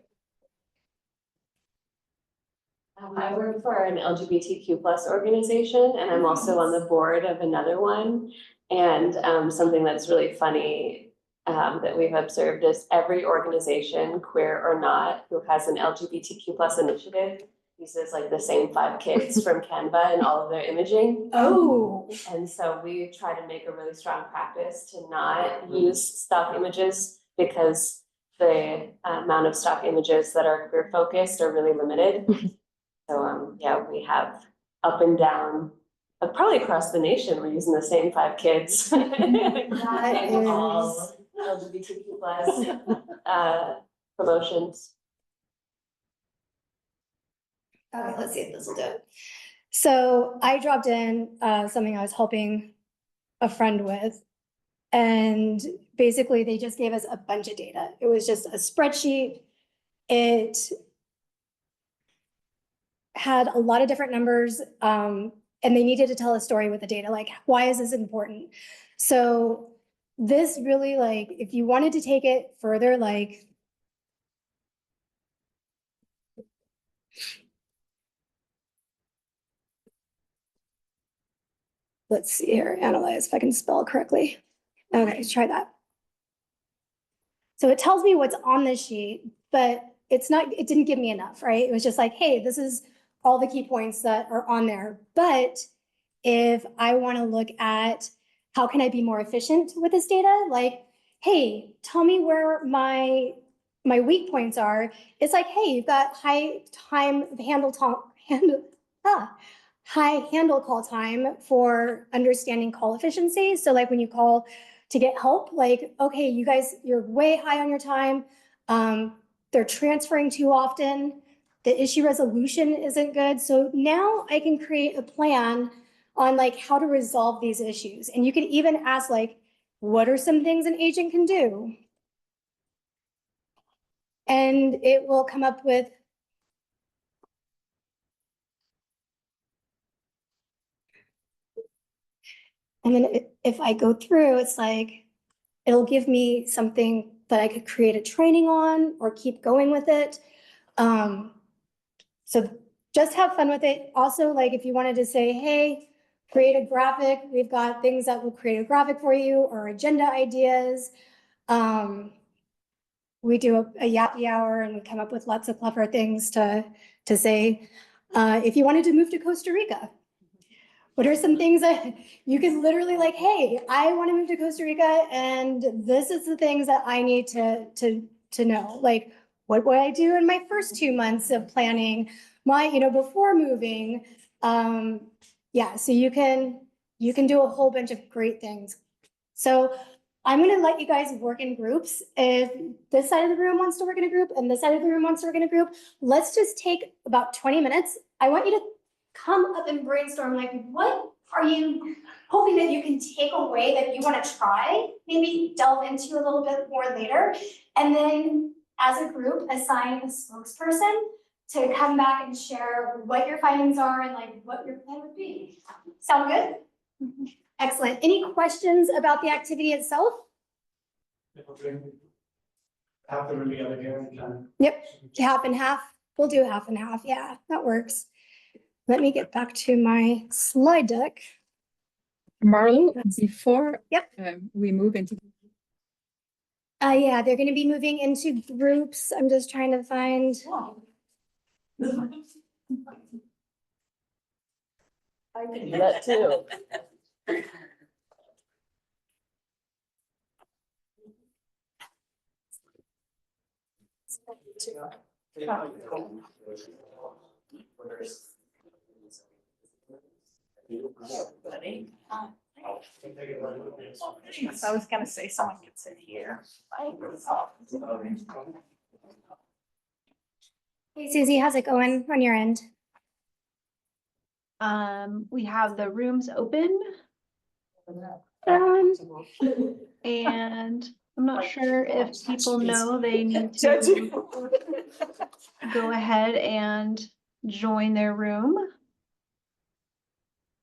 I work for an LGBTQ plus organization, and I'm also on the board of another one. And something that's really funny that we've observed is every organization, queer or not, who has an LGBTQ plus initiative uses like the same 5 kids from Canva in all of their imaging. Oh. And so we try to make a really strong practice to not use stock images because the amount of stock images that are queer focused are really limited. So yeah, we have up and down, probably across the nation, we're using the same 5 kids. That is all LGBTQ plus promotions. Okay, let's see if this will do it. So I dropped in something I was helping a friend with, and basically they just gave us a bunch of data. It was just a spreadsheet. It had a lot of different numbers, and they needed to tell a story with the data, like why is this important? So this really, like, if you wanted to take it further, like Let's see here, analyze if I can spell correctly. Okay, let's try that. So it tells me what's on this sheet, but it didn't give me enough, right? It was just like, hey, this is all the key points that are on there. But if I want to look at how can I be more efficient with this data, like, hey, tell me where my weak points are. It's like, hey, you've got high handle call time for understanding call efficiency. So like when you call to get help, like, okay, you guys, you're way high on your time. They're transferring too often. The issue resolution isn't good. So now I can create a plan on like how to resolve these issues. And you can even ask like, what are some things an agent can do? And it will come up with and then if I go through, it's like, it'll give me something that I could create a training on or keep going with it. So just have fun with it. Also, like if you wanted to say, hey, create a graphic, we've got things that will create a graphic for you or agenda ideas. We do a yappy hour and we come up with lots of clever things to say. If you wanted to move to Costa Rica, what are some things that you can literally like, hey, I want to move to Costa Rica and this is the things that I need to know. Like, what would I do in my first 2 months of planning before moving? Yeah, so you can do a whole bunch of great things. So I'm going to let you guys work in groups. If this side of the room wants to work in a group and this side of the room wants to work in a group, let's just take about 20 minutes. I want you to come up and brainstorm, like, what are you hoping that you can take away that you want to try, maybe delve into a little bit more later, and then as a group, assign a spokesperson to come back and share what your findings are and like what your plan would be. Sound good? Excellent. Any questions about the activity itself? Half the room together here. Yep, half and half. We'll do half and half. Yeah, that works. Let me get back to my slide deck. Marlo, before Yep. We move into. Yeah, they're going to be moving into groups. I'm just trying to find. I can do that too. I was gonna say someone could sit here. Hey, Susie, how's it going on your end? We have the rooms open. And I'm not sure if people know they need to go ahead and join their room.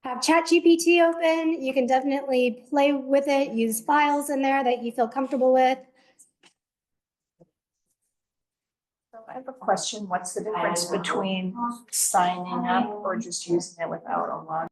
Have ChatGPT open. You can definitely play with it, use files in there that you feel comfortable with. So I have a question. What's the difference between signing up or just using it without a login?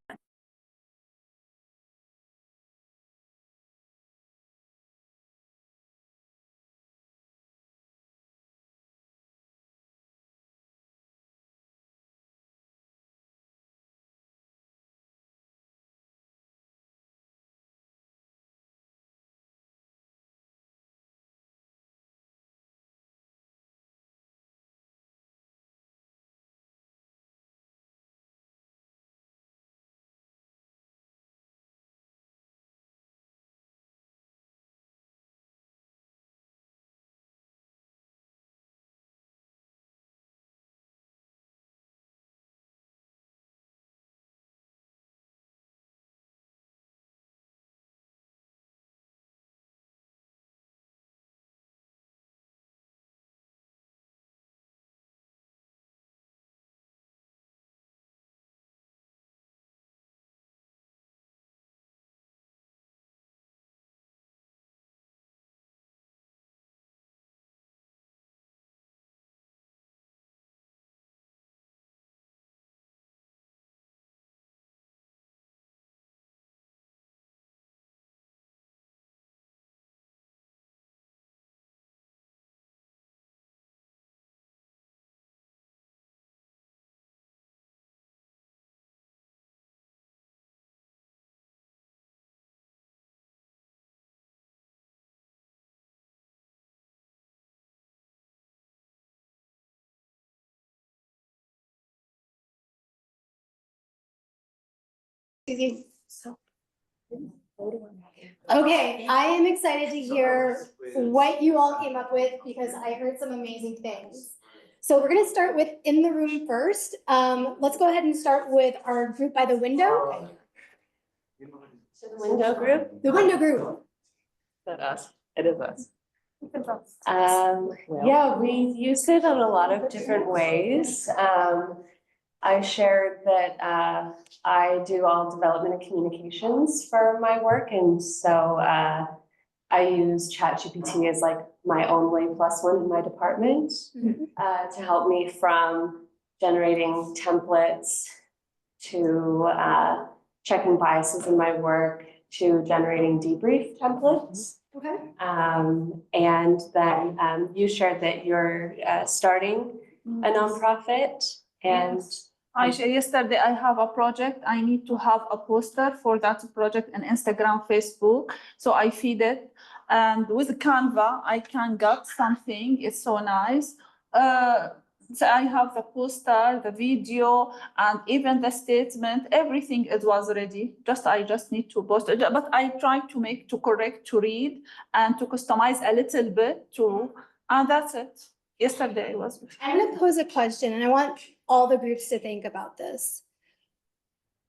Susie. Okay, I am excited to hear what you all came up with because I heard some amazing things. So we're gonna start with in the room first. Let's go ahead and start with our group by the window. So the window group? The window group. Is that us? It is us. Yeah, we use it in a lot of different ways. I shared that I do all development and communications for my work, and so I use ChatGPT as like my only plus one in my department to help me from generating templates to checking biases in my work to generating debrief templates. Okay. And then you shared that you're starting a nonprofit and Yesterday I have a project. I need to have a poster for that project on Instagram, Facebook. So I feed it. And with Canva, I can get something. It's so nice. So I have the poster, the video, and even the statement. Everything it was ready. I just need to post it. But I try to correct, to read, and to customize a little bit too. And that's it. Yesterday was. I'm gonna pose a question and I want all the groups to think about this.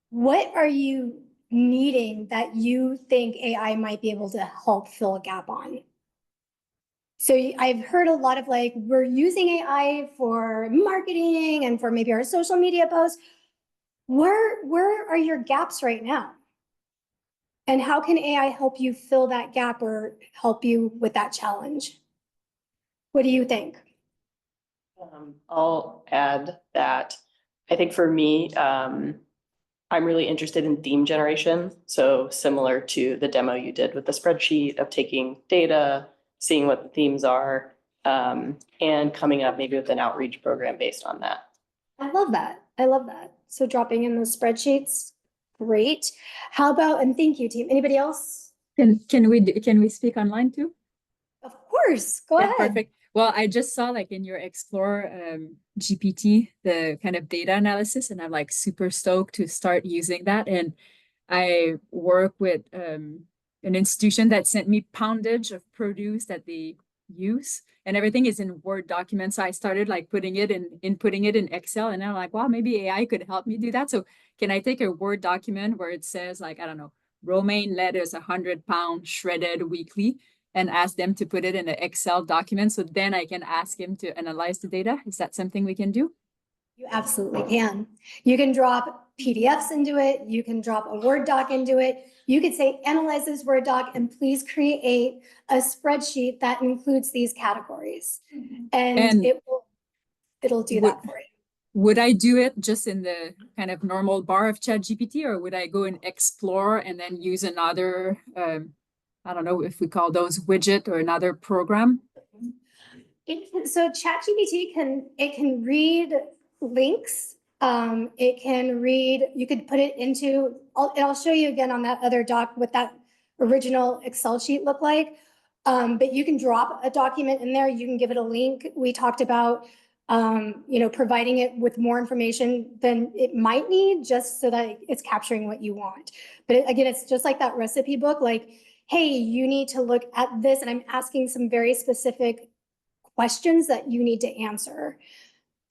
What are you needing that you think AI might be able to help fill a gap on? So I've heard a lot of like, we're using AI for marketing and for maybe our social media posts. Where are your gaps right now? And how can AI help you fill that gap or help you with that challenge? What do you think? I'll add that I think for me, I'm really interested in theme generation. So similar to the demo you did with the spreadsheet of taking data, seeing what the themes are, and coming up maybe with an outreach program based on that. I love that. I love that. So dropping in those spreadsheets, great. How about, and thank you, team. Anybody else? Can we speak online too? Of course, go ahead. Perfect. Well, I just saw like in your Explore GPT, the kind of data analysis, and I'm like super stoked to start using that. And I work with an institution that sent me poundage of produce that they use, and everything is in Word documents. So I started like putting it in Excel, and I'm like, wow, maybe AI could help me do that. So can I take a Word document where it says like, I don't know, romaine lettuce, 100 pounds shredded weekly, and ask them to put it in an Excel document. So then I can ask him to analyze the data. Is that something we can do? You absolutely can. You can drop PDFs into it. You can drop a Word doc into it. You could say, analyze this Word doc and please create a spreadsheet that includes these categories. And it'll do that for you. Would I do it just in the kind of normal bar of ChatGPT, or would I go and explore and then use another, I don't know if we call those widget or another program? So ChatGPT can read links. It can read, you could put it into, I'll show you again on that other doc what that original Excel sheet looked like. But you can drop a document in there. You can give it a link. We talked about, providing it with more information than it might need just so that it's capturing what you want. But again, it's just like that recipe book, like, hey, you need to look at this. And I'm asking some very specific questions that you need to answer.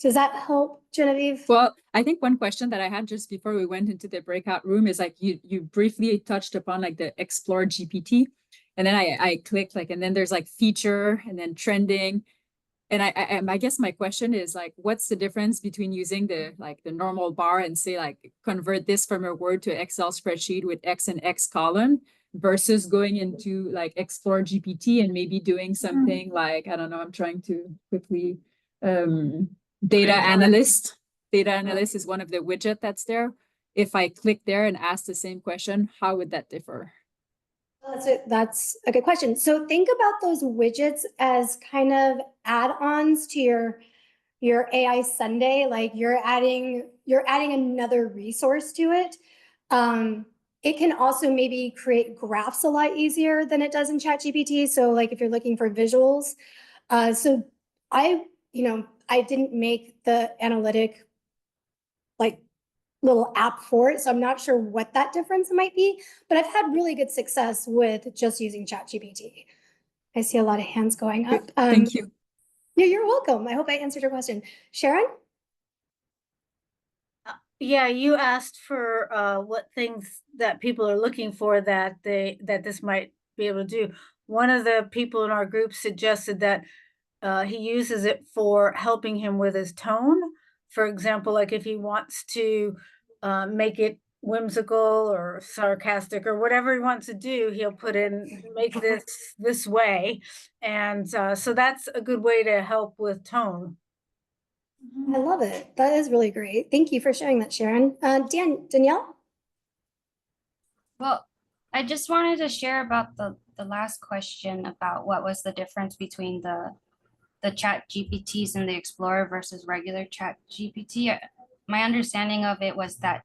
Does that help, Genevieve? Well, I think one question that I had just before we went into the breakout room is like you briefly touched upon like the Explore GPT, and then I clicked like, and then there's like feature and then trending. And I guess my question is like, what's the difference between using the normal bar and say like convert this from a Word to Excel spreadsheet with X and X column versus going into like Explore GPT and maybe doing something like, I don't know, I'm trying to quickly, data analyst. Data analyst is one of the widget that's there. If I click there and ask the same question, how would that differ? That's a good question. So think about those widgets as kind of add-ons to your AI Sunday, like you're adding another resource to it. It can also maybe create graphs a lot easier than it does in ChatGPT. So like if you're looking for visuals, so I didn't make the analytic like little app for it. So I'm not sure what that difference might be, but I've had really good success with just using ChatGPT. I see a lot of hands going up. Thank you. Yeah, you're welcome. I hope I answered your question. Sharon? Yeah, you asked for what things that people are looking for that this might be able to do. One of the people in our group suggested that he uses it for helping him with his tone. For example, like if he wants to make it whimsical or sarcastic or whatever he wants to do, he'll put in make this way, and so that's a good way to help with tone. I love it. That is really great. Thank you for sharing that, Sharon. Danielle? Well, I just wanted to share about the last question about what was the difference between the chat GPTs and the Explorer versus regular chat GPT. My understanding of it was that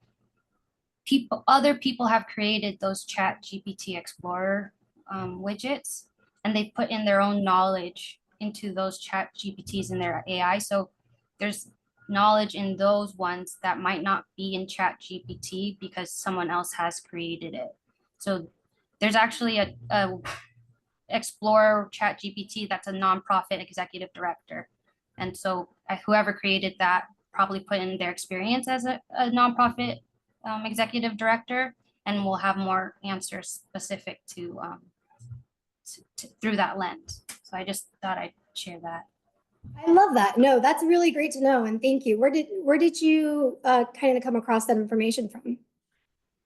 other people have created those chat GPT Explorer widgets, and they put in their own knowledge into those chat GPTs in their AI. So there's knowledge in those ones that might not be in chat GPT because someone else has created it. So there's actually a Explorer chat GPT that's a nonprofit executive director. And so whoever created that probably put in their experience as a nonprofit executive director, and we'll have more answers specific to through that lens. So I just thought I'd share that. I love that. No, that's really great to know, and thank you. Where did you kind of come across that information from?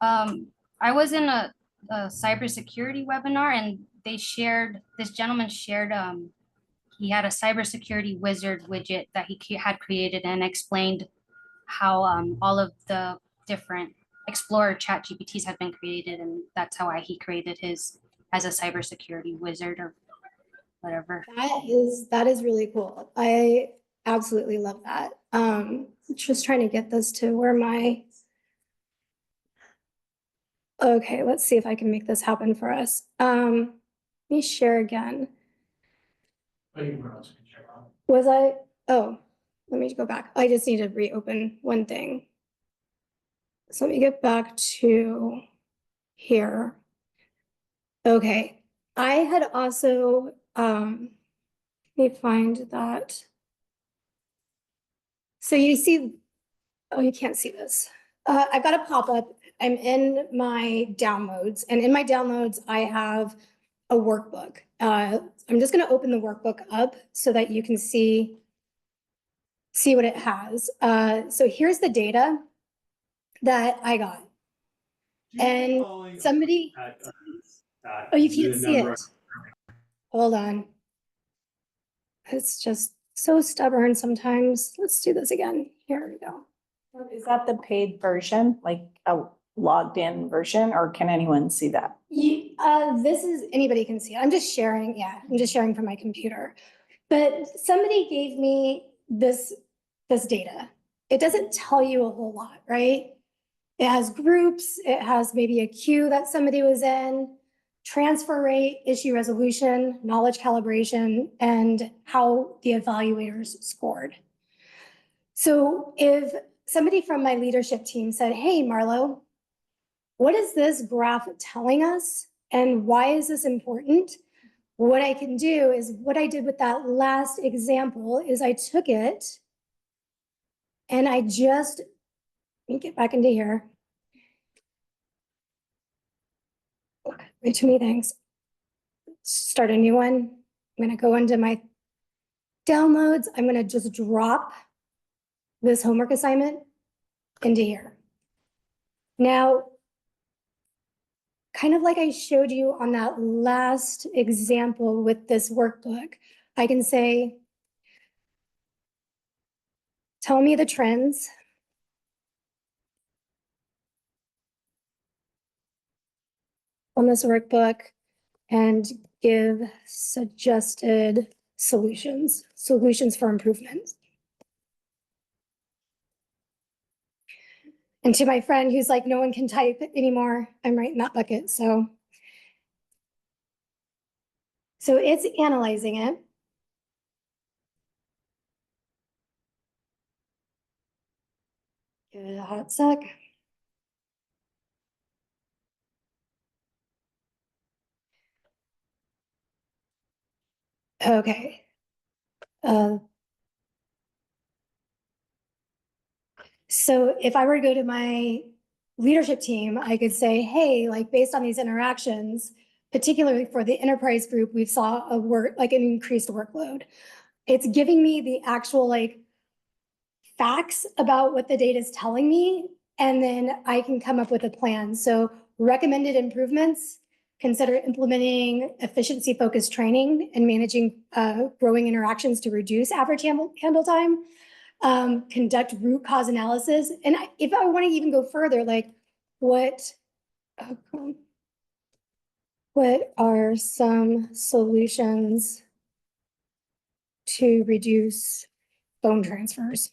I was in a cybersecurity webinar, and this gentleman shared he had a cybersecurity wizard widget that he had created and explained how all of the different Explorer chat GPTs had been created, and that's how he created his as a cybersecurity wizard or whatever. That is really cool. I absolutely love that. Just trying to get this to where okay, let's see if I can make this happen for us. Let me share again. Oh, let me go back. I just need to reopen one thing. So let me get back to here. Okay, I had also, let me find that. So you see, oh, you can't see this. I've got a pop-up. I'm in my downloads, and in my downloads, I have a workbook. I'm just going to open the workbook up so that you can see what it has. So here's the data that I got. And somebody, oh, you can't see it. Hold on. It's just so stubborn sometimes. Let's do this again. Here we go. Is that the paid version, like a logged in version, or can anyone see that? This is, anybody can see it. I'm just sharing. Yeah, I'm just sharing from my computer. But somebody gave me this data. It doesn't tell you a whole lot, right? It has groups. It has maybe a queue that somebody was in, transfer rate, issue resolution, knowledge calibration, and how the evaluators scored. So if somebody from my leadership team said, hey, Marlo, what is this graph telling us? And why is this important? What I can do is what I did with that last example is I took it and I just, let me get back into here. Way too many things. Start a new one. I'm going to go into my downloads. I'm going to just drop this homework assignment into here. Now, kind of like I showed you on that last example with this workbook, I can say, tell me the trends. On this workbook and give suggested solutions for improvement. And to my friend who's like, no one can type anymore, I'm right in that bucket. So it's analyzing it. Give it a hot sec. Okay. So if I were to go to my leadership team, I could say, hey, like based on these interactions, particularly for the enterprise group, we saw an increased workload. It's giving me the actual like facts about what the data is telling me, and then I can come up with a plan. So recommended improvements, consider implementing efficiency-focused training and managing growing interactions to reduce average handle time. Conduct root cause analysis. And if I want to even go further, like what are some solutions to reduce phone transfers?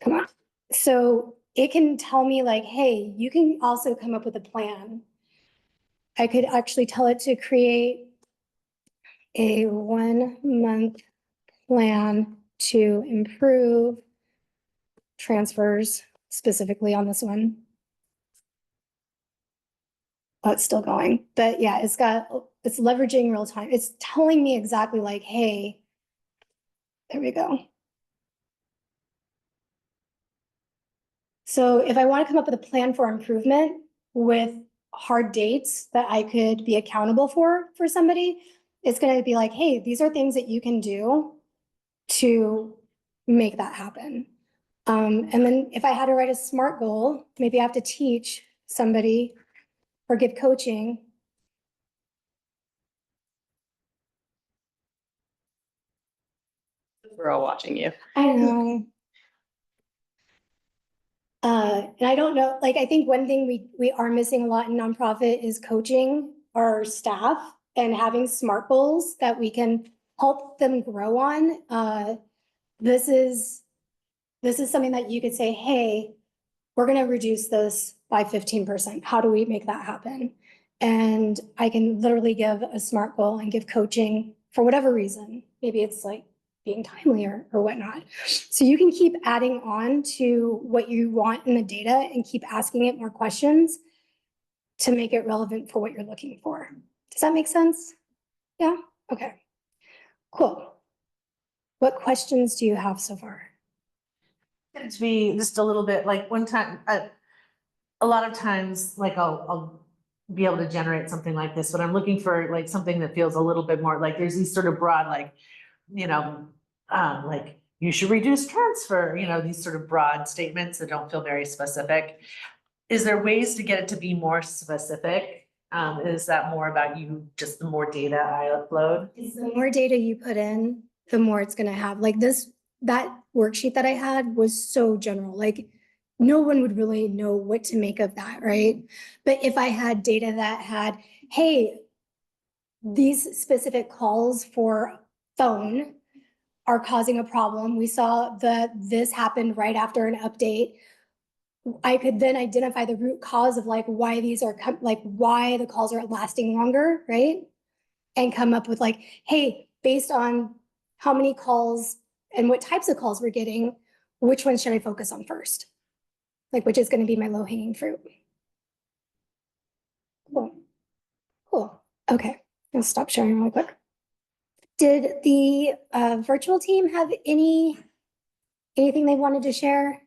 Come on. So it can tell me like, hey, you can also come up with a plan. I could actually tell it to create a 1-month plan to improve transfers, specifically on this one. Oh, it's still going, but yeah, it's leveraging real time. It's telling me exactly like, hey, there we go. So if I want to come up with a plan for improvement with hard dates that I could be accountable for somebody, it's going to be like, hey, these are things that you can do to make that happen. And then if I had to write a SMART goal, maybe I have to teach somebody or give coaching. We're all watching you. I know. And I don't know, like, I think one thing we are missing a lot in nonprofit is coaching our staff and having SMART goals that we can help them grow on. This is something that you could say, hey, we're going to reduce this by 15%. How do we make that happen? And I can literally give a SMART goal and give coaching for whatever reason. Maybe it's like being timely or whatnot. So you can keep adding on to what you want in the data and keep asking it more questions to make it relevant for what you're looking for. Does that make sense? Yeah? Okay. Cool. What questions do you have so far? To be just a little bit like one time, a lot of times, like I'll be able to generate something like this, but I'm looking for like something that feels a little bit more like there's these sort of broad, like, like you should reduce transfer, these sort of broad statements that don't feel very specific. Is there ways to get it to be more specific? Is that more about you, just the more data I upload? The more data you put in, the more it's gonna have. Like that worksheet that I had was so general, like no one would really know what to make of that, right? But if I had data that had, hey, these specific calls for phone are causing a problem. We saw that this happened right after an update. I could then identify the root cause of like why these are why the calls are lasting longer, right? And come up with like, hey, based on how many calls and what types of calls we're getting, which one should I focus on first? Like, which is going to be my low-hanging fruit. Cool. Cool. Okay, I'll stop sharing real quick. Did the virtual team have anything they wanted to share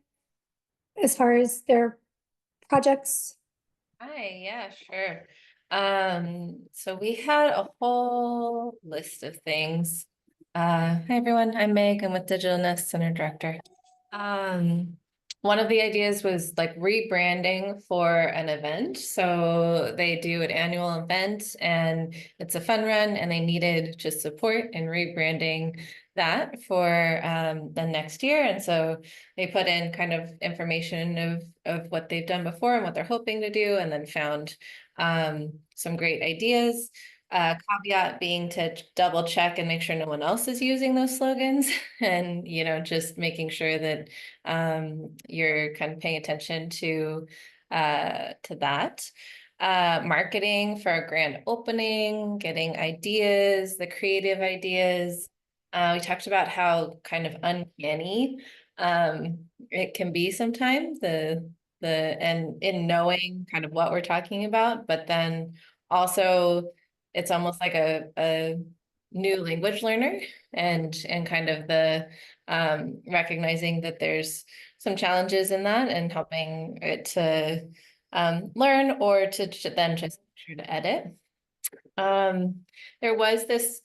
as far as their projects? Hi, yeah, sure. So we had a whole list of things. Hi everyone, I'm Meg, I'm with Digital Nest Center Director. One of the ideas was like rebranding for an event. So they do an annual event and it's a fun run and they needed just support in rebranding that for the next year. And so they put in kind of information of what they've done before and what they're hoping to do, and then found some great ideas. Caveat being to double check and make sure no one else is using those slogans and, just making sure that you're kind of paying attention to that. Marketing for a grand opening, getting ideas, the creative ideas. We talked about how kind of uncanny it can be sometimes, the and in knowing kind of what we're talking about, but then also it's almost like a new language learner and kind of the recognizing that there's some challenges in that and helping it to learn or to then just try to edit. There was this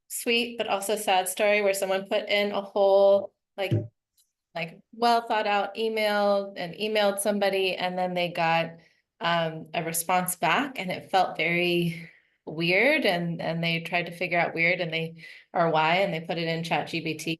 sweet but also sad story where someone put in a whole like well thought out email and emailed somebody, and then they got a response back and it felt very weird, and they tried to figure out weird and why, and they put it in ChatGPT,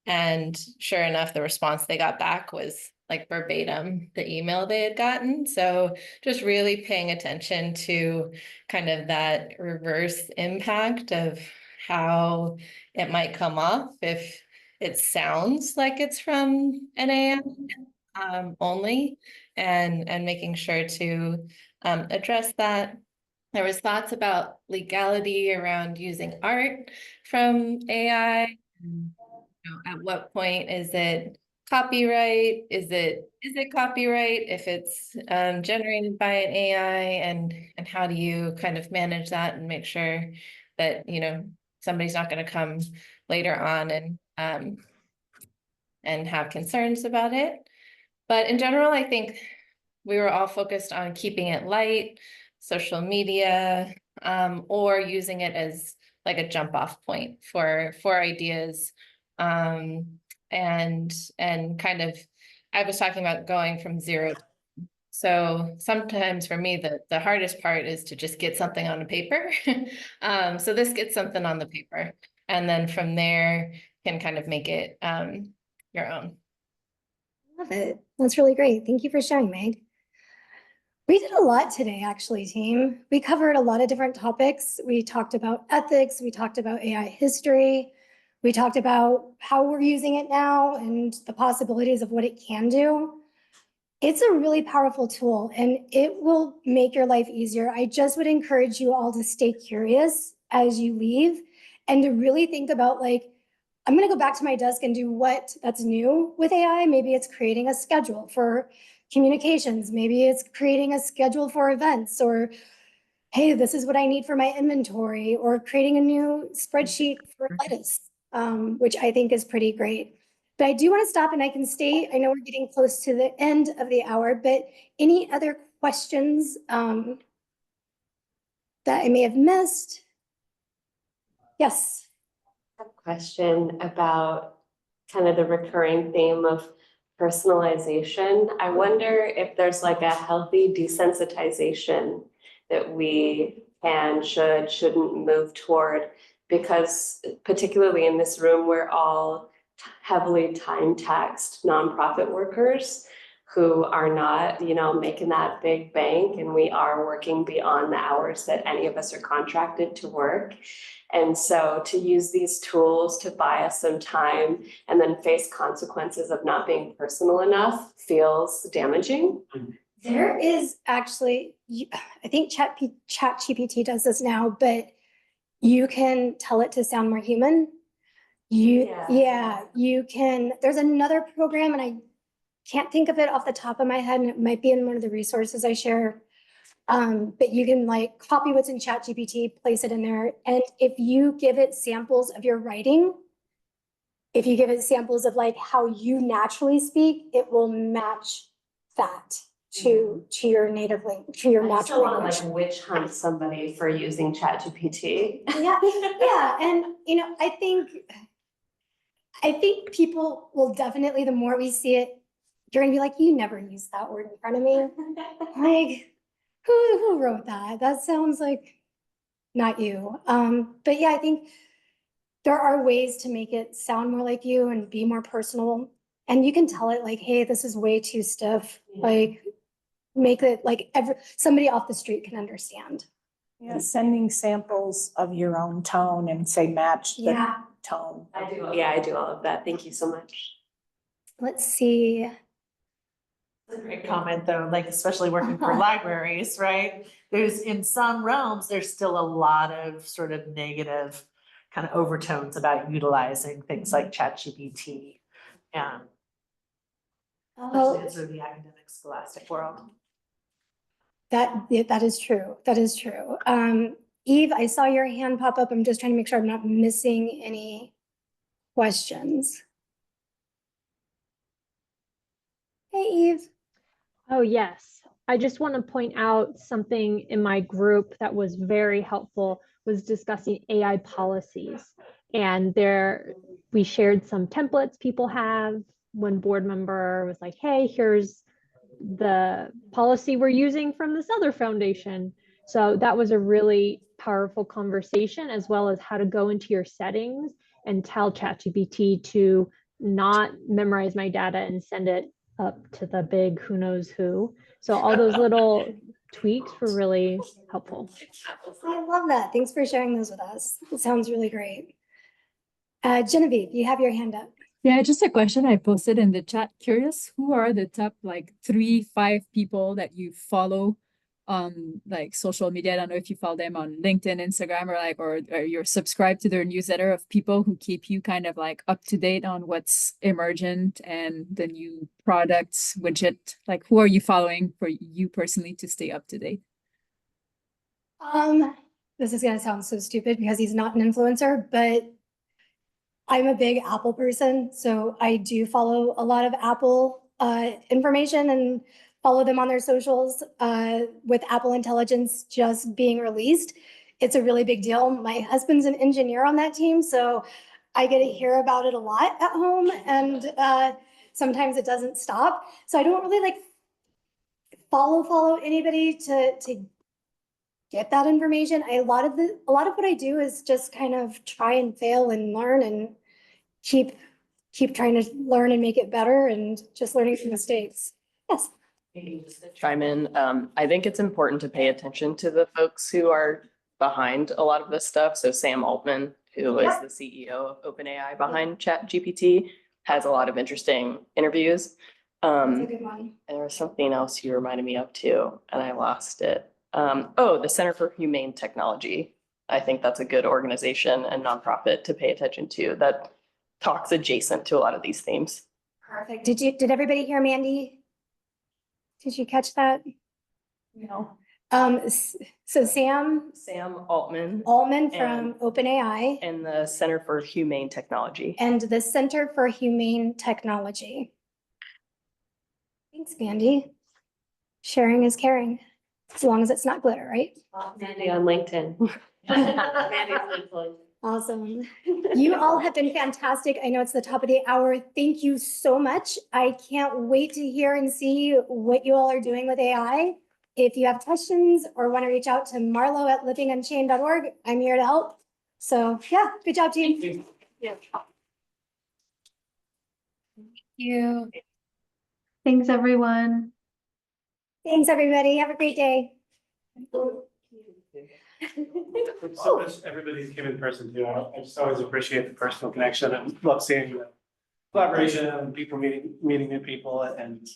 and sure enough the response they got back was like verbatim the email they had gotten. So just really paying attention to kind of that reverse impact of how it might come off if it sounds like it's from an AI only, and making sure to address that. There was thoughts about legality around using art from AI. At what point is it copyright? Is it copyright if it's generated by an AI, and how do you kind of manage that and make sure that somebody's not going to come later on and have concerns about it. But in general, I think we were all focused on keeping it light, social media, or using it as like a jump off point for ideas. And kind of, I was talking about going from zero. So sometimes for me, the hardest part is to just get something on the paper. So this gets something on the paper, and then from there can kind of make it your own. Love it. That's really great. Thank you for sharing, Meg. We did a lot today, actually, team. We covered a lot of different topics. We talked about ethics. We talked about AI history. We talked about how we're using it now and the possibilities of what it can do. It's a really powerful tool and it will make your life easier. I just would encourage you all to stay curious as you leave and to really think about like, I'm going to go back to my desk and do what that's new with AI. Maybe it's creating a schedule for communications. Maybe it's creating a schedule for events, or, hey, this is what I need for my inventory, or creating a new spreadsheet for lettuce, which I think is pretty great. But I do want to stop and I can stay. I know we're getting close to the end of the hour, but any other questions that I may have missed? Yes. I have a question about kind of the recurring theme of personalization. I wonder if there's like a healthy desensitization that we can, shouldn't move toward, because particularly in this room, we're all heavily time-taxed nonprofit workers who are not, making that big bank, and we are working beyond the hours that any of us are contracted to work. And so to use these tools to buy us some time and then face consequences of not being personal enough feels damaging. There is actually, I think ChatGPT does this now, but you can tell it to sound more human. You can, there's another program and I can't think of it off the top of my head, and it might be in one of the resources I share. But you can like copy what's in ChatGPT, place it in there. And if you give it samples of your writing, if you give it samples of like how you naturally speak, it will match that to your native language, to your natural language. I still want to like witch hunt somebody for using ChatGPT. Yeah. And I think people will definitely, the more we see it, you're gonna be like, you never use that word in front of me. Like, who wrote that? That sounds like not you. But yeah, I think there are ways to make it sound more like you and be more personal. And you can tell it like, hey, this is way too stiff. Like, make it like somebody off the street can understand. Yeah, sending samples of your own tone and say match the tone. I do all of that. Thank you so much. Let's see. That's a great comment though, like especially working for libraries, right? There's in some realms, there's still a lot of sort of negative kind of overtones about utilizing things like ChatGPT. Oh, Especially in the academic scholastic world. That is true. That is true. Eve, I saw your hand pop up. I'm just trying to make sure I'm not missing any questions. Hey, Eve. Oh, yes. I just want to point out something in my group that was very helpful was discussing AI policies. And we shared some templates people have. One board member was like, hey, here's the policy we're using from this other foundation. So that was a really powerful conversation, as well as how to go into your settings and tell ChatGPT to not memorize my data and send it up to the big who knows who. So all those little tweaks were really helpful. I love that. Thanks for sharing those with us. It sounds really great. Genevieve, you have your hand up. Yeah, just a question I posted in the chat. Curious, who are the top like 3-5 people that you follow on like social media? I don't know if you follow them on LinkedIn, Instagram, or you're subscribed to their newsletter of people who keep you kind of like up to date on what's emergent and the new products, widget. Like, who are you following for you personally to stay up to date? This is gonna sound so stupid because he's not an influencer, but I'm a big Apple person, so I do follow a lot of Apple information and follow them on their socials. With Apple Intelligence just being released, it's a really big deal. My husband's an engineer on that team, so I get to hear about it a lot at home, and sometimes it doesn't stop. So I don't really like follow anybody to get that information. A lot of what I do is just kind of try and fail and learn and keep trying to learn and make it better and just learning from mistakes. Yes. Just to chime in, I think it's important to pay attention to the folks who are behind a lot of this stuff. So Sam Altman, who is the CEO of OpenAI behind ChatGPT, has a lot of interesting interviews. That's a good one. And there was something else you reminded me of too, and I lost it. The Center for Humane Technology. I think that's a good organization and nonprofit to pay attention to that talks adjacent to a lot of these themes. Perfect. Did everybody hear Mandy? Did you catch that? No. So Sam Altman from OpenAI and the Center for Humane Technology. and the Center for Humane Technology. Thanks, Mandy. Sharing is caring, as long as it's not glitter, right? Mandy on LinkedIn. Mandy's influence. Awesome. You all have been fantastic. I know it's the top of the hour. Thank you so much. I can't wait to hear and see what you all are doing with AI. If you have questions or want to reach out to Marlo at livingunchained.org, I'm here to help. So yeah, good job, team. Thank you. Thanks, everyone. Thanks, everybody. Have a great day. So much everybody's came in person too. I just always appreciate the personal connection and love seeing the collaboration and people meeting new people and